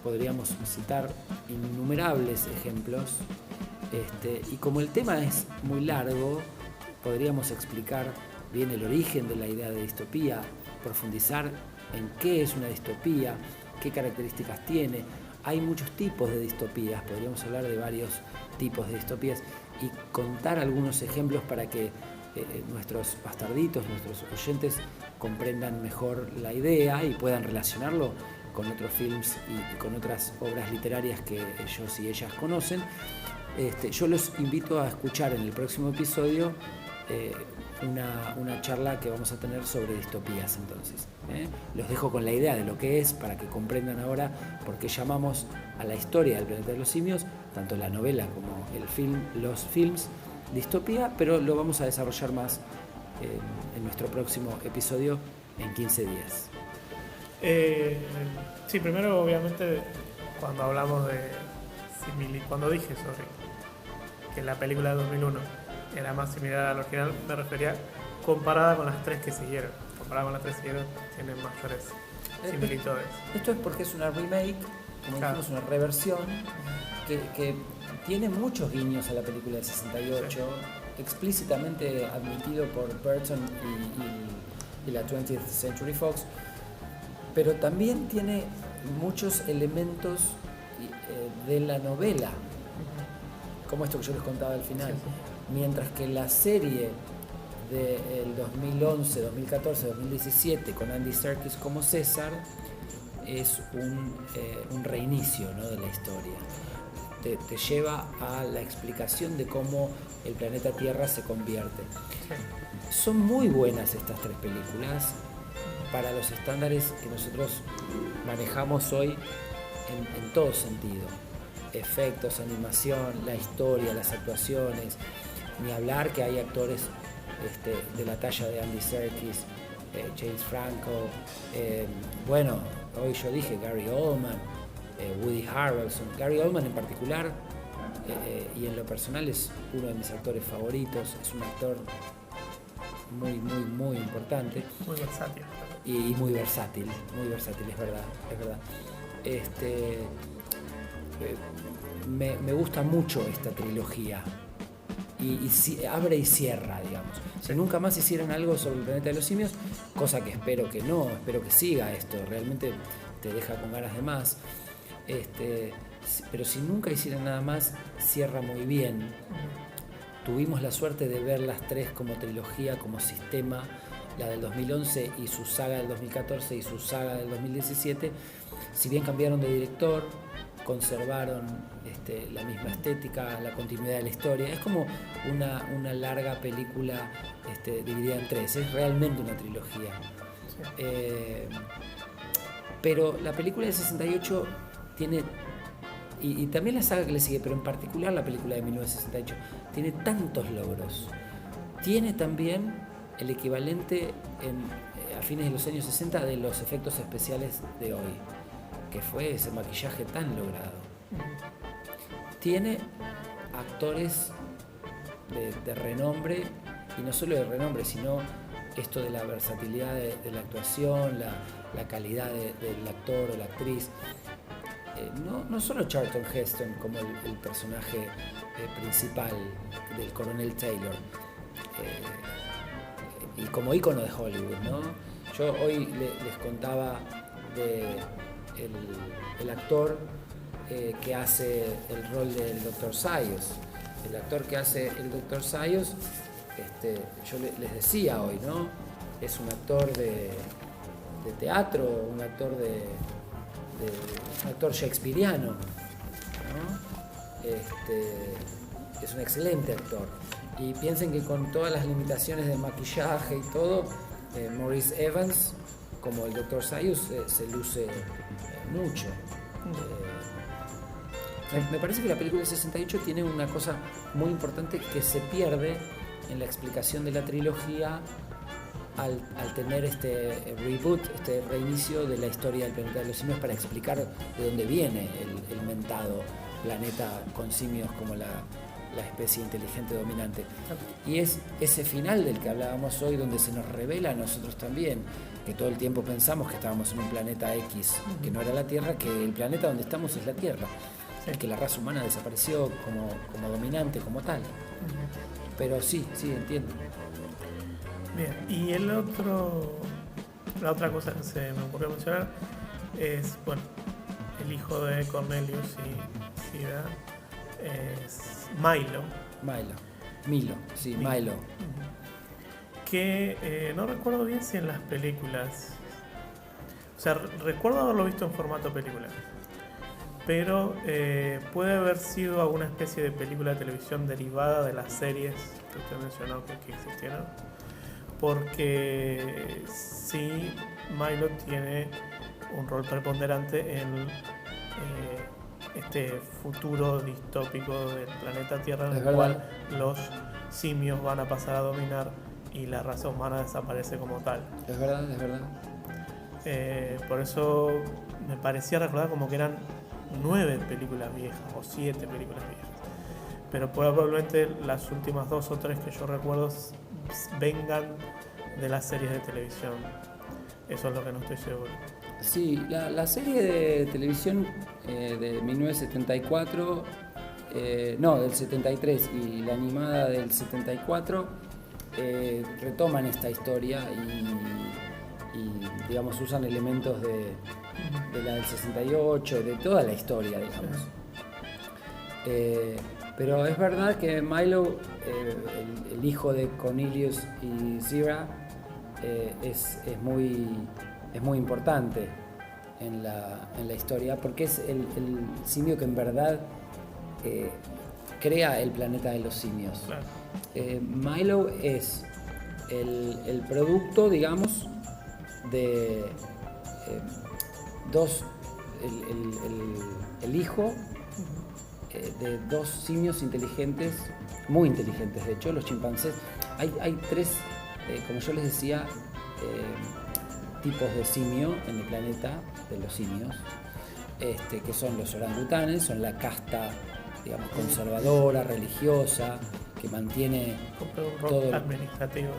Podríamos citar innumerables ejemplos. Y como el tema es muy largo, podríamos explicar bien el origen de la idea de distopía, profundizar en qué es una distopía, qué características tiene. Hay muchos tipos de distopías, podríamos hablar de varios tipos de distopías y contar algunos ejemplos para que nuestros bastarditos, nuestros oyentes comprendan mejor la idea y puedan relacionarlo con otros films y con otras obras literarias que ellos y ellas conocen. Yo los invito a escuchar en el próximo episodio una charla que vamos a tener sobre distopías. Entonces, los dejo con la idea de lo que es para que comprendan ahora por qué llamamos a la historia del planeta de los simios, tanto la novela como el film, los films, distopía, pero lo vamos a desarrollar más en nuestro próximo episodio en 15 días. Sí, primero obviamente cuando hablamos de cuando dije que la película de 2001 era más similar al original, me refería comparada con las tres que siguieron. Comparada con las tres que siguieron, tienen mayores similitudes. Esto es porque es una remake, como dijimos, una reversión que tiene muchos guiños a la película de 68, explícitamente admitido por Burton y la 20th Century Fox, pero también tiene muchos elementos de la novela, como esto que yo les contaba al final. Mientras que la serie del 2011, 2014, 2017 con Andy Serkis como César es un reinicio, ¿no?, de la historia. Te lleva a la explicación de cómo el planeta Tierra se convierte. Son muy buenas estas tres películas para los estándares que nosotros manejamos hoy en todo sentido. Efectos, animación, la historia, las actuaciones, ni hablar que hay actores de la talla de Andy Serkis, James Franco, bueno, hoy yo dije Gary Oldman, Woody Harrelson. Gary Oldman en particular, y en lo personal es uno de mis actores favoritos, es un actor muy, muy, muy importante. Muy versátil. Y muy versátil, es verdad. Me gusta mucho esta trilogía y abre y cierra, digamos. Si nunca más hicieran algo sobre el planeta de los simios, cosa que espero que no, espero que siga esto, realmente te deja con ganas de más. Pero si nunca hicieran nada más, cierra muy bien. Tuvimos la suerte de ver las tres como trilogía, como sistema, la del 2011 y su saga del 2014 y su saga del 2017. Si bien cambiaron de director, conservaron la misma estética, la continuidad de la historia. Es como una larga película dividida en tres, es realmente una trilogía. Pero la película de 68 tiene, y también la saga que le sigue, pero en particular la película de 1968, tiene tantos logros. Tiene también el equivalente a fines de los años 60 de los efectos especiales de hoy, que fue ese maquillaje tan logrado. Tiene actores de renombre, y no solo de renombre, sino esto de la versatilidad de la actuación, la calidad del actor o la actriz. No solo Charlton Heston como el personaje principal del coronel Taylor, y como ícono de Hollywood, ¿no? Yo hoy les contaba el actor que hace el rol del Dr. Sayos. El actor que hace el Dr. Sayos, yo les decía hoy, ¿no? Es un actor de teatro, un actor shakespeariano, ¿no? Es un excelente actor. Y piensen que con todas las limitaciones de maquillaje y todo, Maurice Evans, como el Dr. Sayus, se luce mucho. Me parece que la película del 68 tiene una cosa muy importante que se pierde en la explicación de la trilogía al tener este reboot, este reinicio de la historia del planeta de los simios para explicar de dónde viene el mentado planeta con simios como la especie inteligente dominante. Y es ese final del que hablábamos hoy donde se nos revela a nosotros también que todo el tiempo pensamos que estábamos en un planeta X, que no era la Tierra, que el planeta donde estamos es la Tierra, que la raza humana desapareció como dominante, como tal. Pero sí, entiendo. Bien, y la otra cosa que se me ocurrió mencionar es, bueno, el hijo de Cornelius y Sira es Milo. Que no recuerdo bien si en las películas, o sea, recuerdo haberlo visto en formato película, pero puede haber sido alguna especie de película de televisión derivada de las series que usted mencionó que existieron, porque sí, Milo tiene un rol preponderante en este futuro distópico del planeta Tierra, en el cual los simios van a pasar a dominar y la raza humana desaparece como tal. Es verdad. Por eso me parecía recordar como que eran 9 películas viejas o 7 películas viejas, pero probablemente las últimas 2 o 3 que yo recuerdo vengan de las series de televisión. Eso es lo que no estoy seguro. Sí, la serie de televisión de 1974, del 73, y la animada del 74 retoman esta historia y digamos usan elementos de la del 68, de toda la historia, digamos. Pero es verdad que Milo, el hijo de Cornelius y Zira, es muy importante en la historia, porque es el simio que en verdad crea el planeta de los simios. Claro. Milo es el producto, digamos, de el hijo de 2 simios inteligentes, muy inteligentes, de hecho, los chimpancés. Hay 3, como yo les decía, tipos de simio en el planeta de los simios, que son los orangutanes, son la casta, digamos, conservadora, religiosa, que mantiene todo administrativo.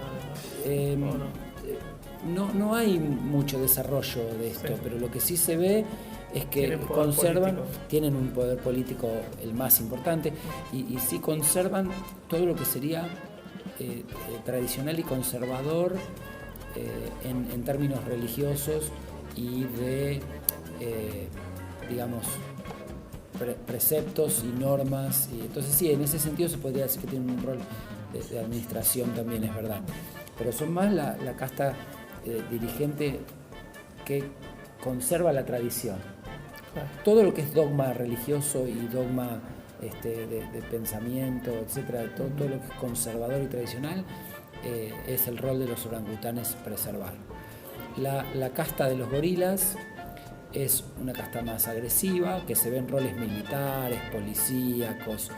No hay mucho desarrollo de esto, pero lo que sí se ve es que tienen un poder político el más importante, y sí conservan todo lo que sería tradicional y conservador en términos religiosos y de, digamos, preceptos y normas. Y entonces sí, en ese sentido se podría decir que tienen un rol de administración también, es verdad. Pero son más la casta dirigente que conserva la tradición. Claro. Todo lo que es dogma religioso y dogma de pensamiento, etcétera, todo lo que es conservador y tradicional, es el rol de los orangutanes preservar. La casta de los gorilas es una casta más agresiva, que se ven roles militares, policíacos,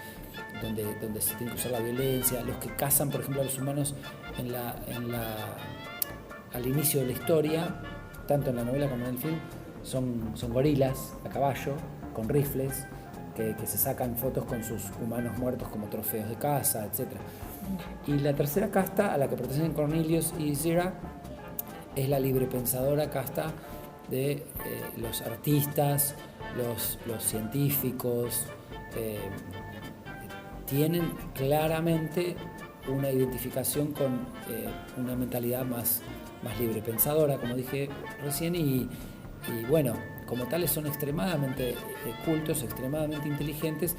donde se tiene que usar la violencia. Los que cazan, por ejemplo, a los humanos al inicio de la historia, tanto en la novela como en el film, son gorilas a caballo, con rifles, que se sacan fotos con sus humanos muertos como trofeos de caza, etc. Y la tercera casta, a la que pertenecen Cornelius y Zira, es la librepensadora casta de los artistas, los científicos. Tienen claramente una identificación con una mentalidad más librepensadora, como dije recién, y bueno, como tales son extremadamente cultos, extremadamente inteligentes.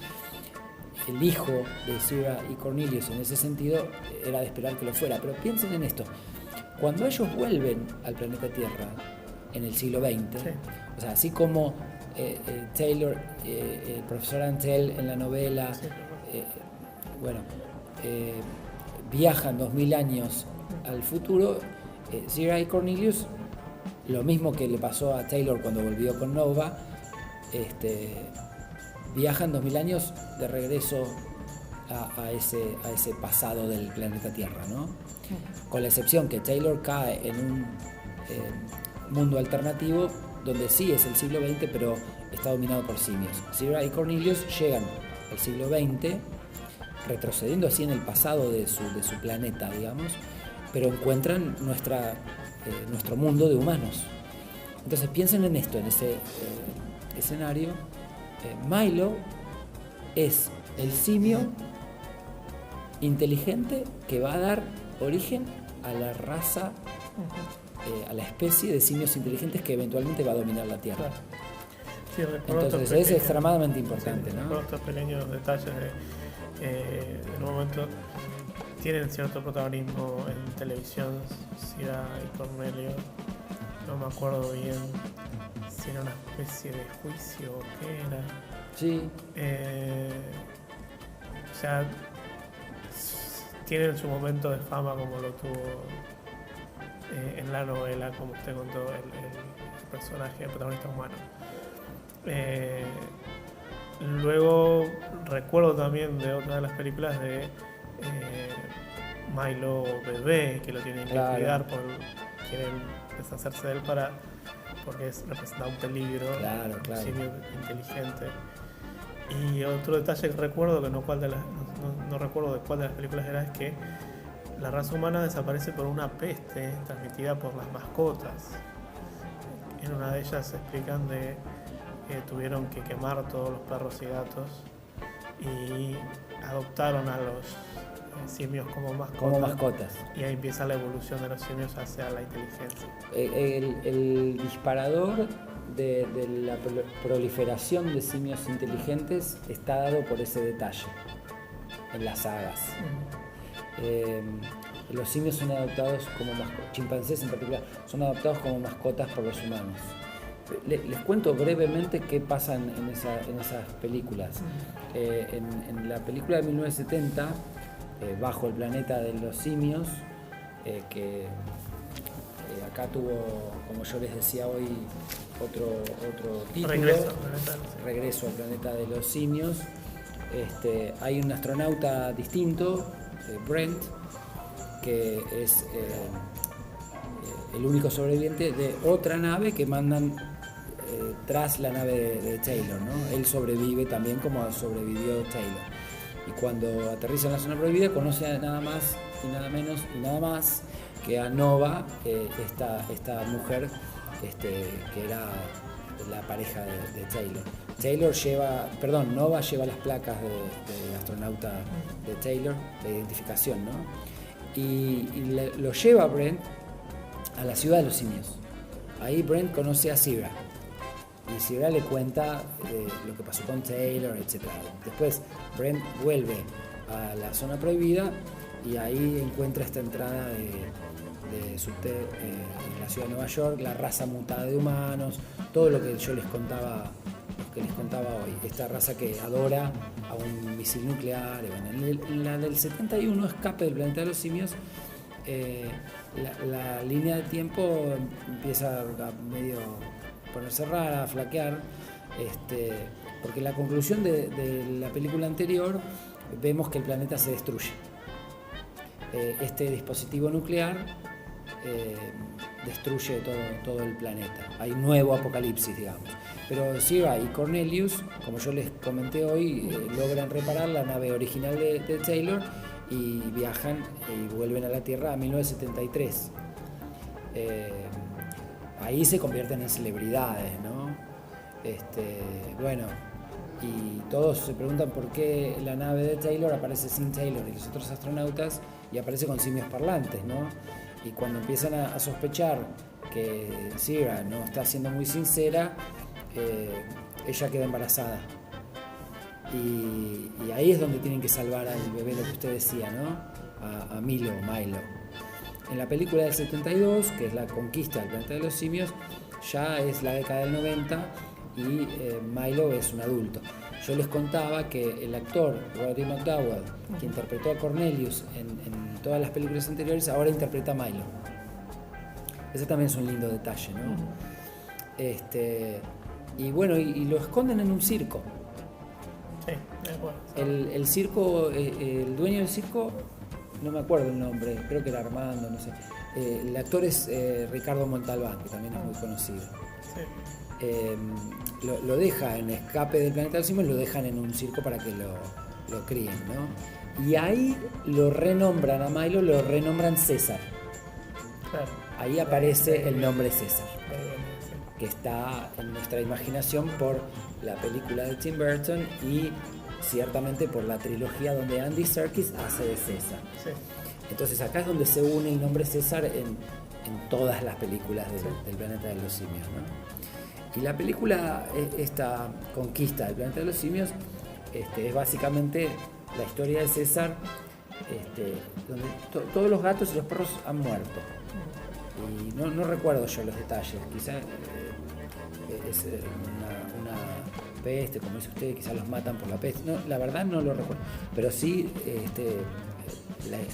El hijo de Zira y Cornelius en ese sentido era de esperar que lo fuera, pero piensen en esto: cuando ellos vuelven al planeta Tierra en el siglo XX, sí, o sea, así como Taylor, el profesor Antel en la novela, sí, viajan 2000 años al futuro, Zira y Cornelius, lo mismo que le pasó a Taylor cuando volvió con Nova, viajan 2000 años de regreso a ese pasado del planeta Tierra, ¿no? Con la excepción que Taylor cae en un mundo alternativo donde sí es el siglo XX, pero está dominado por simios. Zira y Cornelius llegan al siglo XX, retrocediendo así en el pasado de su planeta, digamos, pero encuentran nuestro mundo de humanos. Entonces piensen en esto, en ese escenario. Milo es el simio inteligente que va a dar origen a la raza, a la especie de simios inteligentes que eventualmente va a dominar la Tierra. Sí, entonces es extremadamente importante, sí, ¿no? Estos pequeños detalles en un momento tienen cierto protagonismo en televisión. Zira y Cornelio, no me acuerdo bien si era una especie de juicio o qué era. Sí. O sea, tienen su momento de fama como lo tuvo en la novela, como usted contó, el personaje, el protagonista humano. Luego recuerdo también de otra de las películas de Milo bebé, que lo tienen que cuidar, quieren deshacerse de él porque representa un peligro, un simio inteligente. Y otro detalle que recuerdo, que no recuerdo de cuál de las películas era, es que la raza humana desaparece por una peste transmitida por las mascotas. En una de ellas se explican de que tuvieron que quemar todos los perros y gatos y adoptaron a los simios como mascotas. Y ahí empieza la evolución de los simios hacia la inteligencia. El disparador de la proliferación de simios inteligentes está dado por ese detalle en las sagas. Los simios son adoptados como mascotas, chimpancés en particular, son adoptados como mascotas por los humanos. Les cuento brevemente qué pasa en esas películas. En la película de 1970, Bajo el planeta de los simios, que acá tuvo, como yo les decía hoy, otro título, Regreso al planeta de los simios. Hay un astronauta distinto, Brent, que es el único sobreviviente de otra nave que mandan tras la nave de Taylor, ¿no? Él sobrevive también como sobrevivió Taylor. Y cuando aterriza en la zona prohibida conoce nada más y nada menos y nada más que a Nova, esta mujer que era la pareja de Taylor. Nova lleva las placas de astronauta de Taylor, de identificación, ¿no? Y lo lleva Brent a la ciudad de los simios. Ahí Brent conoce a Zira. Y Zira le cuenta lo que pasó con Taylor, etc. Después Brent vuelve a la zona prohibida y ahí encuentra esta entrada de subte en la ciudad de Nueva York, la raza mutada de humanos, todo lo que les contaba hoy. Esta raza que adora a un misil nuclear. En la del 71, Escape del planeta de los simios, la línea de tiempo empieza a medio ponerse rara, a flaquear, porque en la conclusión de la película anterior vemos que el planeta se destruye. Este dispositivo nuclear destruye todo el planeta. Hay un nuevo apocalipsis, digamos. Pero Zira y Cornelius, como yo les comenté hoy, logran reparar la nave original de Taylor y viajan y vuelven a la Tierra a 1973. Ahí se convierten en celebridades, ¿no? Y todos se preguntan por qué la nave de Taylor aparece sin Taylor y los otros astronautas y aparece con simios parlantes, ¿no? Y cuando empiezan a sospechar que Zira no está siendo muy sincera, ella queda embarazada. Y ahí es donde tienen que salvar al bebé, lo que usted decía, ¿no? A Milo. En la película del 72, que es la conquista del planeta de los simios, ya es la década del 90 y Milo es un adulto. Yo les contaba que el actor Roddy McDowall, que interpretó a Cornelius en todas las películas anteriores, ahora interpreta a Milo. Ese también es un lindo detalle, ¿no? Y lo esconden en un circo. Sí, me acuerdo. El circo, el dueño del circo, no me acuerdo el nombre, creo que era Armando, no sé. El actor es Ricardo Montalbán, que también es muy conocido. Sí. Lo deja en Escape del Planeta de los Simios, lo dejan en un circo para que lo críen, ¿no? Y ahí lo renombran a Milo, lo renombran César. Claro. Ahí aparece el nombre César, Ahí viene, sí. que está en nuestra imaginación por la película de Tim Burton y ciertamente por la trilogía donde Andy Serkis hace de César. Sí. Entonces acá es donde se une el nombre César en todas las películas del Planeta de los Simios, ¿no? Y la película, esta conquista del Planeta de los Simios, es básicamente la historia de César, donde todos los gatos y los perros han muerto. Y no recuerdo yo los detalles, quizás es una peste, como dice usted, quizás los matan por la peste. No, la verdad no lo recuerdo, pero sí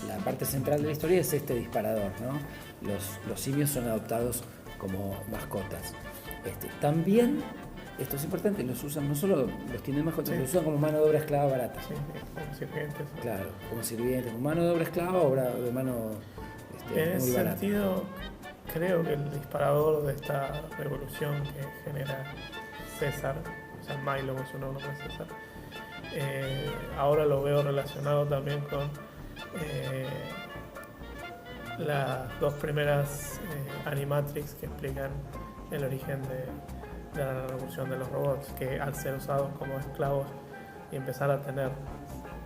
la parte central de la historia es este disparador, ¿no? Los simios son adoptados como mascotas. También, esto es importante, los usan, no solo los tienen mascotas, los usan como mano de obra esclava barata. Sí, como sirvientes. Claro, como sirvientes, como mano de obra esclava, obra de mano En muy ese barata. sentido, creo que el disparador de esta revolución que genera César, o sea, Milo con su nombre César, ahora lo veo relacionado también con las dos primeras animatrix que explican el origen de la revolución de los robots, que al ser usados como esclavos y empezar a tener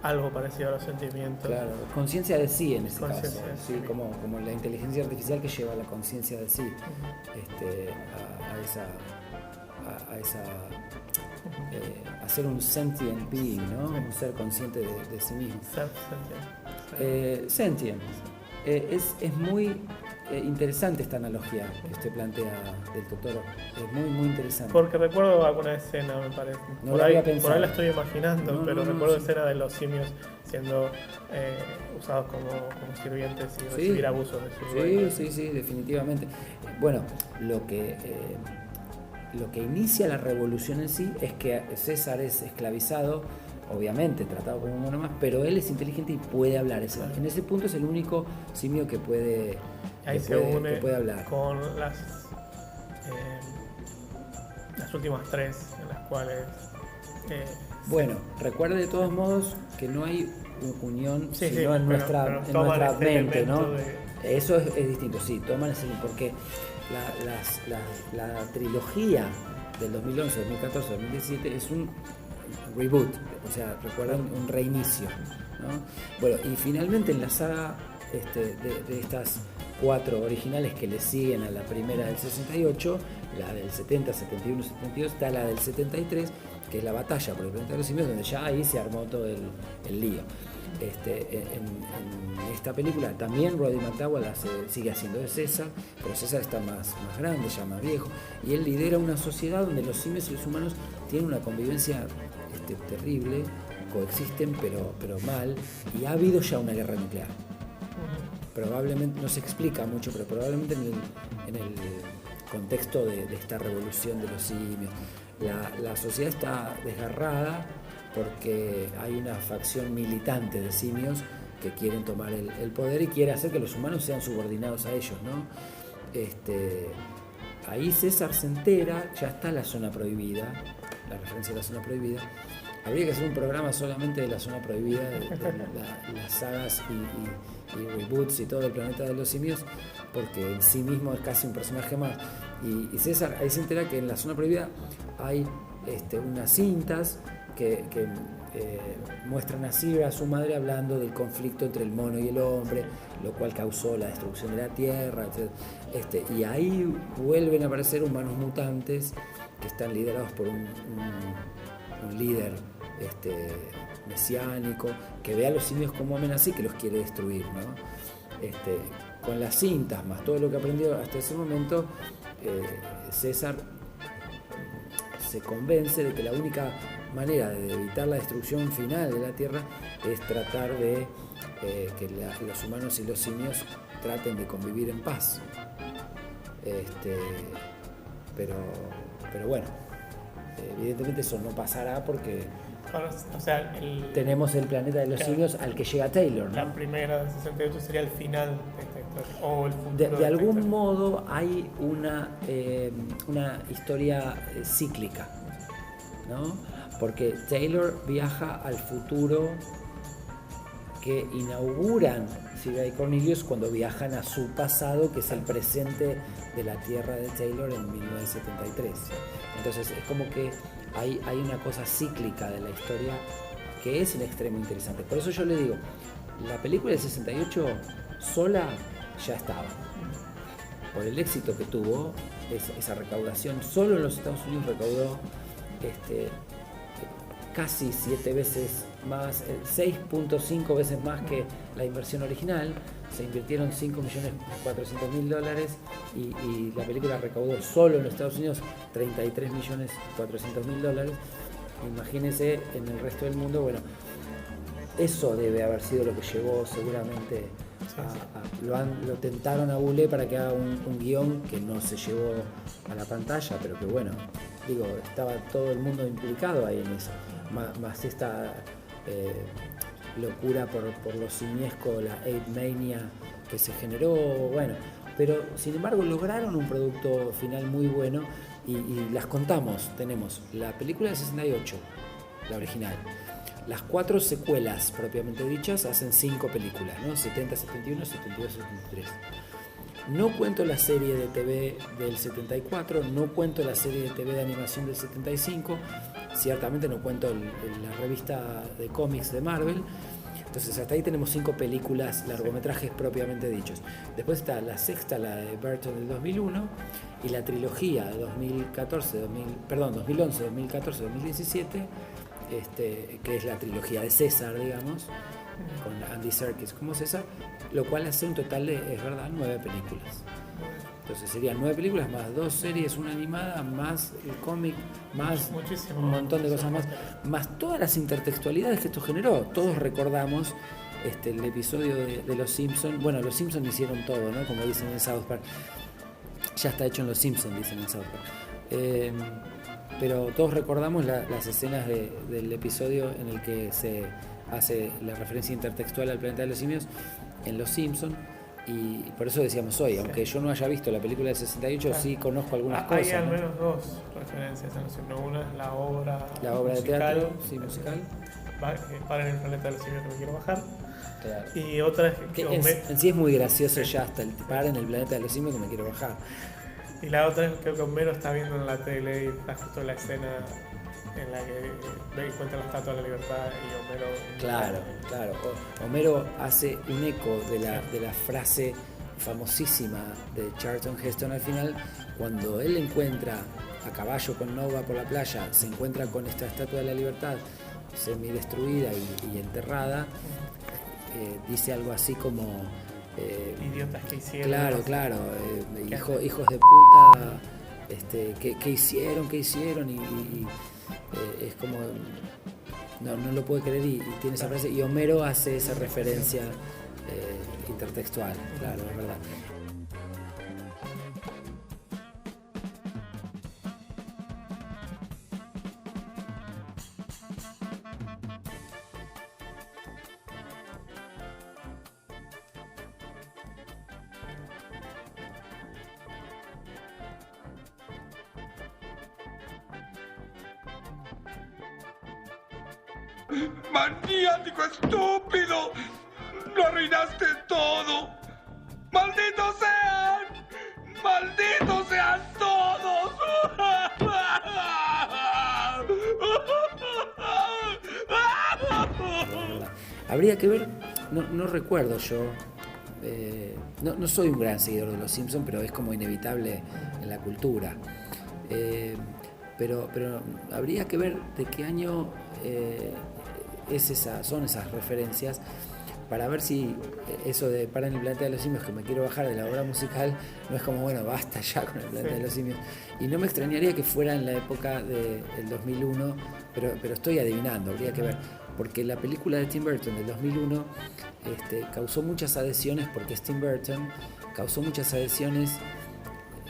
algo parecido a los sentimientos. Claro, conciencia de sí en ese caso, Conciencia de sí, sí. como la inteligencia artificial que lleva la conciencia de sí a ser un sentient being, ¿no? Un ser consciente de sí mismo. Sentient. Es muy interesante esta analogía que usted plantea del Totoro. Es muy, muy interesante. Porque recuerdo alguna escena, me parece. No por, la ahí, había pensado. por ahí la estoy imaginando, No, pero no, recuerdo sí. escena de los simios siendo usados como sirvientes y recibir abusos de sus dueños. Sí, definitivamente. Bueno, lo que inicia la revolución en sí es que César es esclavizado, obviamente tratado como un mono más, pero él es inteligente y puede hablar. En ese punto es el único simio que puede, Ahí que se puede, une que puede hablar. con las últimas tres, en las cuales Bueno, recuerde de todos modos que no hay unión Sí, sino en pero nuestra toman este mente, elemento ¿no? Eso es distinto, sí, toman ese, porque la trilogía del 2011, 2014, 2017 es un reboot, o sea, recuerdan un reinicio, ¿no? Bueno, y finalmente en la saga de estas 4 originales que le siguen a la primera del 68, la del 70, 71, 72, está la del 73, que es la batalla por el planeta de los simios, donde ya ahí se armó todo el lío. En esta película también Roddy McDowall sigue haciendo de César, pero César está más grande, ya más viejo, y él lidera una sociedad donde los simios y los humanos tienen una convivencia terrible, coexisten pero mal, y ha habido ya una guerra nuclear. Probablemente, no se explica mucho, pero probablemente en el contexto de esta revolución de los simios, la sociedad está desgarrada porque hay una facción militante de simios que quieren tomar el poder y quiere hacer que los humanos sean subordinados a ellos, ¿no? Ahí César se entera, ya está la zona prohibida, la referencia de la zona prohibida. Habría que hacer un programa solamente de la zona prohibida, de las sagas y reboots y todo el planeta de los simios, porque en sí mismo es casi un personaje más. Y César ahí se entera que en la zona prohibida hay unas cintas que muestran a Cira, a su madre, hablando del conflicto entre el mono y el hombre, lo cual causó la destrucción de la Tierra, etc. Y ahí vuelven a aparecer humanos mutantes que están liderados por un líder mesiánico que ve a los simios como amenaza y que los quiere destruir, ¿no? Con las cintas más todo lo que aprendió hasta ese momento, César se convence de que la única manera de evitar la destrucción final de la Tierra es tratar de que los humanos y los simios traten de convivir en paz. Pero bueno, Evidentemente eso no pasará porque O sea, tenemos el planeta de los simios al que llega Taylor, ¿no? La primera del 68 sería el final de esta historia, o el futuro. De esta algún historia. modo hay una historia cíclica, ¿no? Porque Taylor viaja al futuro que inauguran Silvia y Cornelius cuando viajan a su pasado, que es el presente de la Tierra de Taylor en 1973. Entonces es como que hay una cosa cíclica de la historia que es en extremo interesante. Por eso yo le digo, la película del 68 sola ya estaba. Por el éxito que tuvo, esa recaudación, solo en los Estados Unidos recaudó casi 7 veces más, 6.5 veces más que la inversión original. Se invirtieron $5.400.000 y la película recaudó solo en los Estados Unidos $33.400.000. Imagínense en el resto del mundo. Bueno, eso debe haber sido lo que llevó seguramente lo tentaron a Boulet para que haga un guión que no se llevó a la pantalla, pero que bueno, digo, estaba todo el mundo implicado ahí en eso, más esta locura por lo simiesco, la Ape Mania que se generó, bueno, pero sin embargo lograron un producto final muy bueno y las contamos. Tenemos la película del 68, la original. Las 4 secuelas propiamente dichas hacen 5 películas, ¿no? 70, 71, 72, 73. No cuento la serie de TV del 74, no cuento la serie de TV de animación del 75, ciertamente no cuento la revista de cómics de Marvel. Entonces hasta ahí tenemos 5 películas, largometrajes propiamente dichos. Después está la sexta, la de Burton del 2001, y la trilogía de 2011, 2014, 2017, que es la trilogía de César, digamos, con Andy Serkis como César, lo cual hace un total de, es verdad, 9 películas. Entonces serían 9 películas más 2 series, una animada, más el cómic, más Muchísimo, un montón de cosas más todas las intertextualidades que esto generó. Todos recordamos el episodio de Los Simpsons. Bueno, Los Simpsons hicieron todo, ¿no? Como dicen en South Park. Ya está hecho en Los Simpsons, dicen en South Park. Pero todos recordamos las escenas del episodio en el que se hace la referencia intertextual al planeta de los simios en Los Simpsons. Y por eso decíamos hoy, aunque yo no haya visto la película del 68, sí conozco algunas cosas. Hay al ¿no? menos 2 referencias en Los Simpsons. Una es la obra de musical, teatro, sí, musical. Para en el planeta de los simios que me quiero bajar. Claro. Y otra es Que en sí es muy gracioso ya hasta el par en el planeta de los simios que me quiero bajar. Y la otra es, creo que Homero está viendo en la tele y está justo la escena en la que ve y cuenta la Estatua de la Libertad y Homero... Claro. Homero hace un eco de la frase famosísima de Charlton Heston al final, cuando él encuentra a caballo con Nova por la playa, se encuentra con esta Estatua de la Libertad semi-destruida y enterrada, dice algo así como... idiotas que hicieron. Claro, hijos de puta, ¿qué hicieron? Y es como, no lo puede creer y tiene esa frase, y Homero hace esa referencia intertextual, claro, es verdad. ¡Maniático estúpido! ¡Lo arruinaste todo! ¡Malditos sean! ¡Malditos sean todos! Habría que ver, no recuerdo yo, no soy un gran seguidor de Los Simpsons, pero es como inevitable en la cultura. Pero habría que ver de qué año son esas referencias, para ver si eso de Para en el planeta de los simios, que me quiero bajar de la obra musical, no es como, bueno, basta ya con el planeta de los simios. Y no me extrañaría que fuera en la época del 2001, pero estoy adivinando, habría que ver. Porque la película de Tim Burton del 2001 causó muchas adhesiones, porque es Tim Burton, causó muchas adhesiones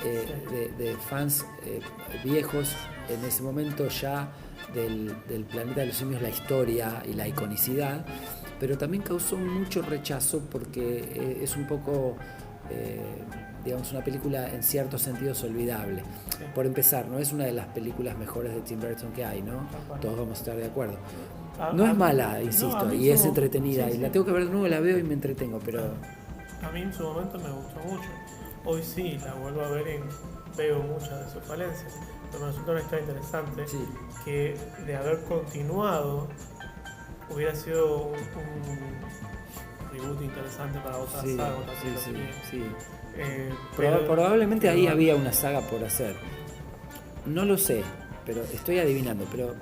de fans viejos en ese momento ya del Planeta de los Simios, la historia y la iconicidad, pero también causó mucho rechazo porque es un poco, digamos, una película en ciertos sentidos olvidable. Por empezar, no es una de las películas mejores de Tim Burton que hay, ¿no? Todos vamos a estar de acuerdo. No es mala, insisto, y es entretenida, y la tengo que ver de nuevo, la veo y me entretengo, pero... A mí en su momento me gustó mucho. Hoy sí, la vuelvo a ver y veo muchas de sus falencias. Pero me resulta una historia interesante que de haber continuado hubiera sido un reboot interesante para otra saga. Probablemente ahí había una saga por hacer. No lo sé, pero estoy adivinando. Pero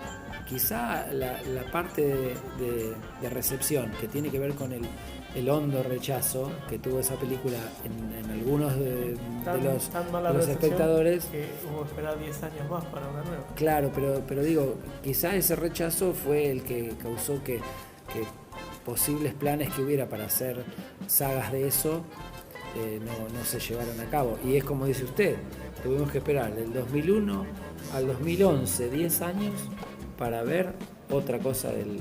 quizá la parte de recepción que tiene que ver con el hondo rechazo que tuvo esa película en algunos de los espectadores, que hubo que esperar 10 años más para una nueva. Claro, pero digo, quizá ese rechazo fue el que causó que posibles planes que hubiera para hacer sagas de eso no se llevaron a cabo. Y es como dice usted, tuvimos que esperar del 2001 al 2011, 10 años, para ver otra cosa del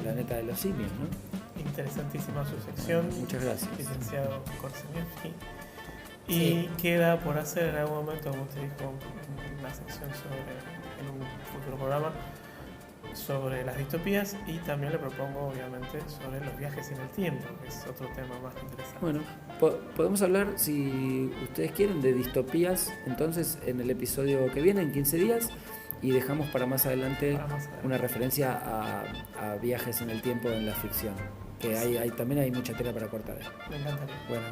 Planeta de los Simios, ¿no? Interesantísima su sección. Bueno, muchas gracias. Licenciado Korzenevsky. Y queda por hacer en algún momento, como usted dijo, una sección en un futuro programa sobre las distopías, y también le propongo obviamente sobre los viajes en el tiempo, que es otro tema más interesante. Bueno, podemos hablar, si ustedes quieren, de distopías entonces en el episodio que viene, en 15 días, y dejamos para más adelante una referencia a viajes en el tiempo en la ficción, que también hay mucha tela para cortar. Me encantaría. Bueno,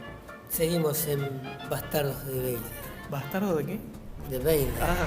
Seguimos en Bastardos de Vader. ¿Bastardo de qué? De Vader. Ah.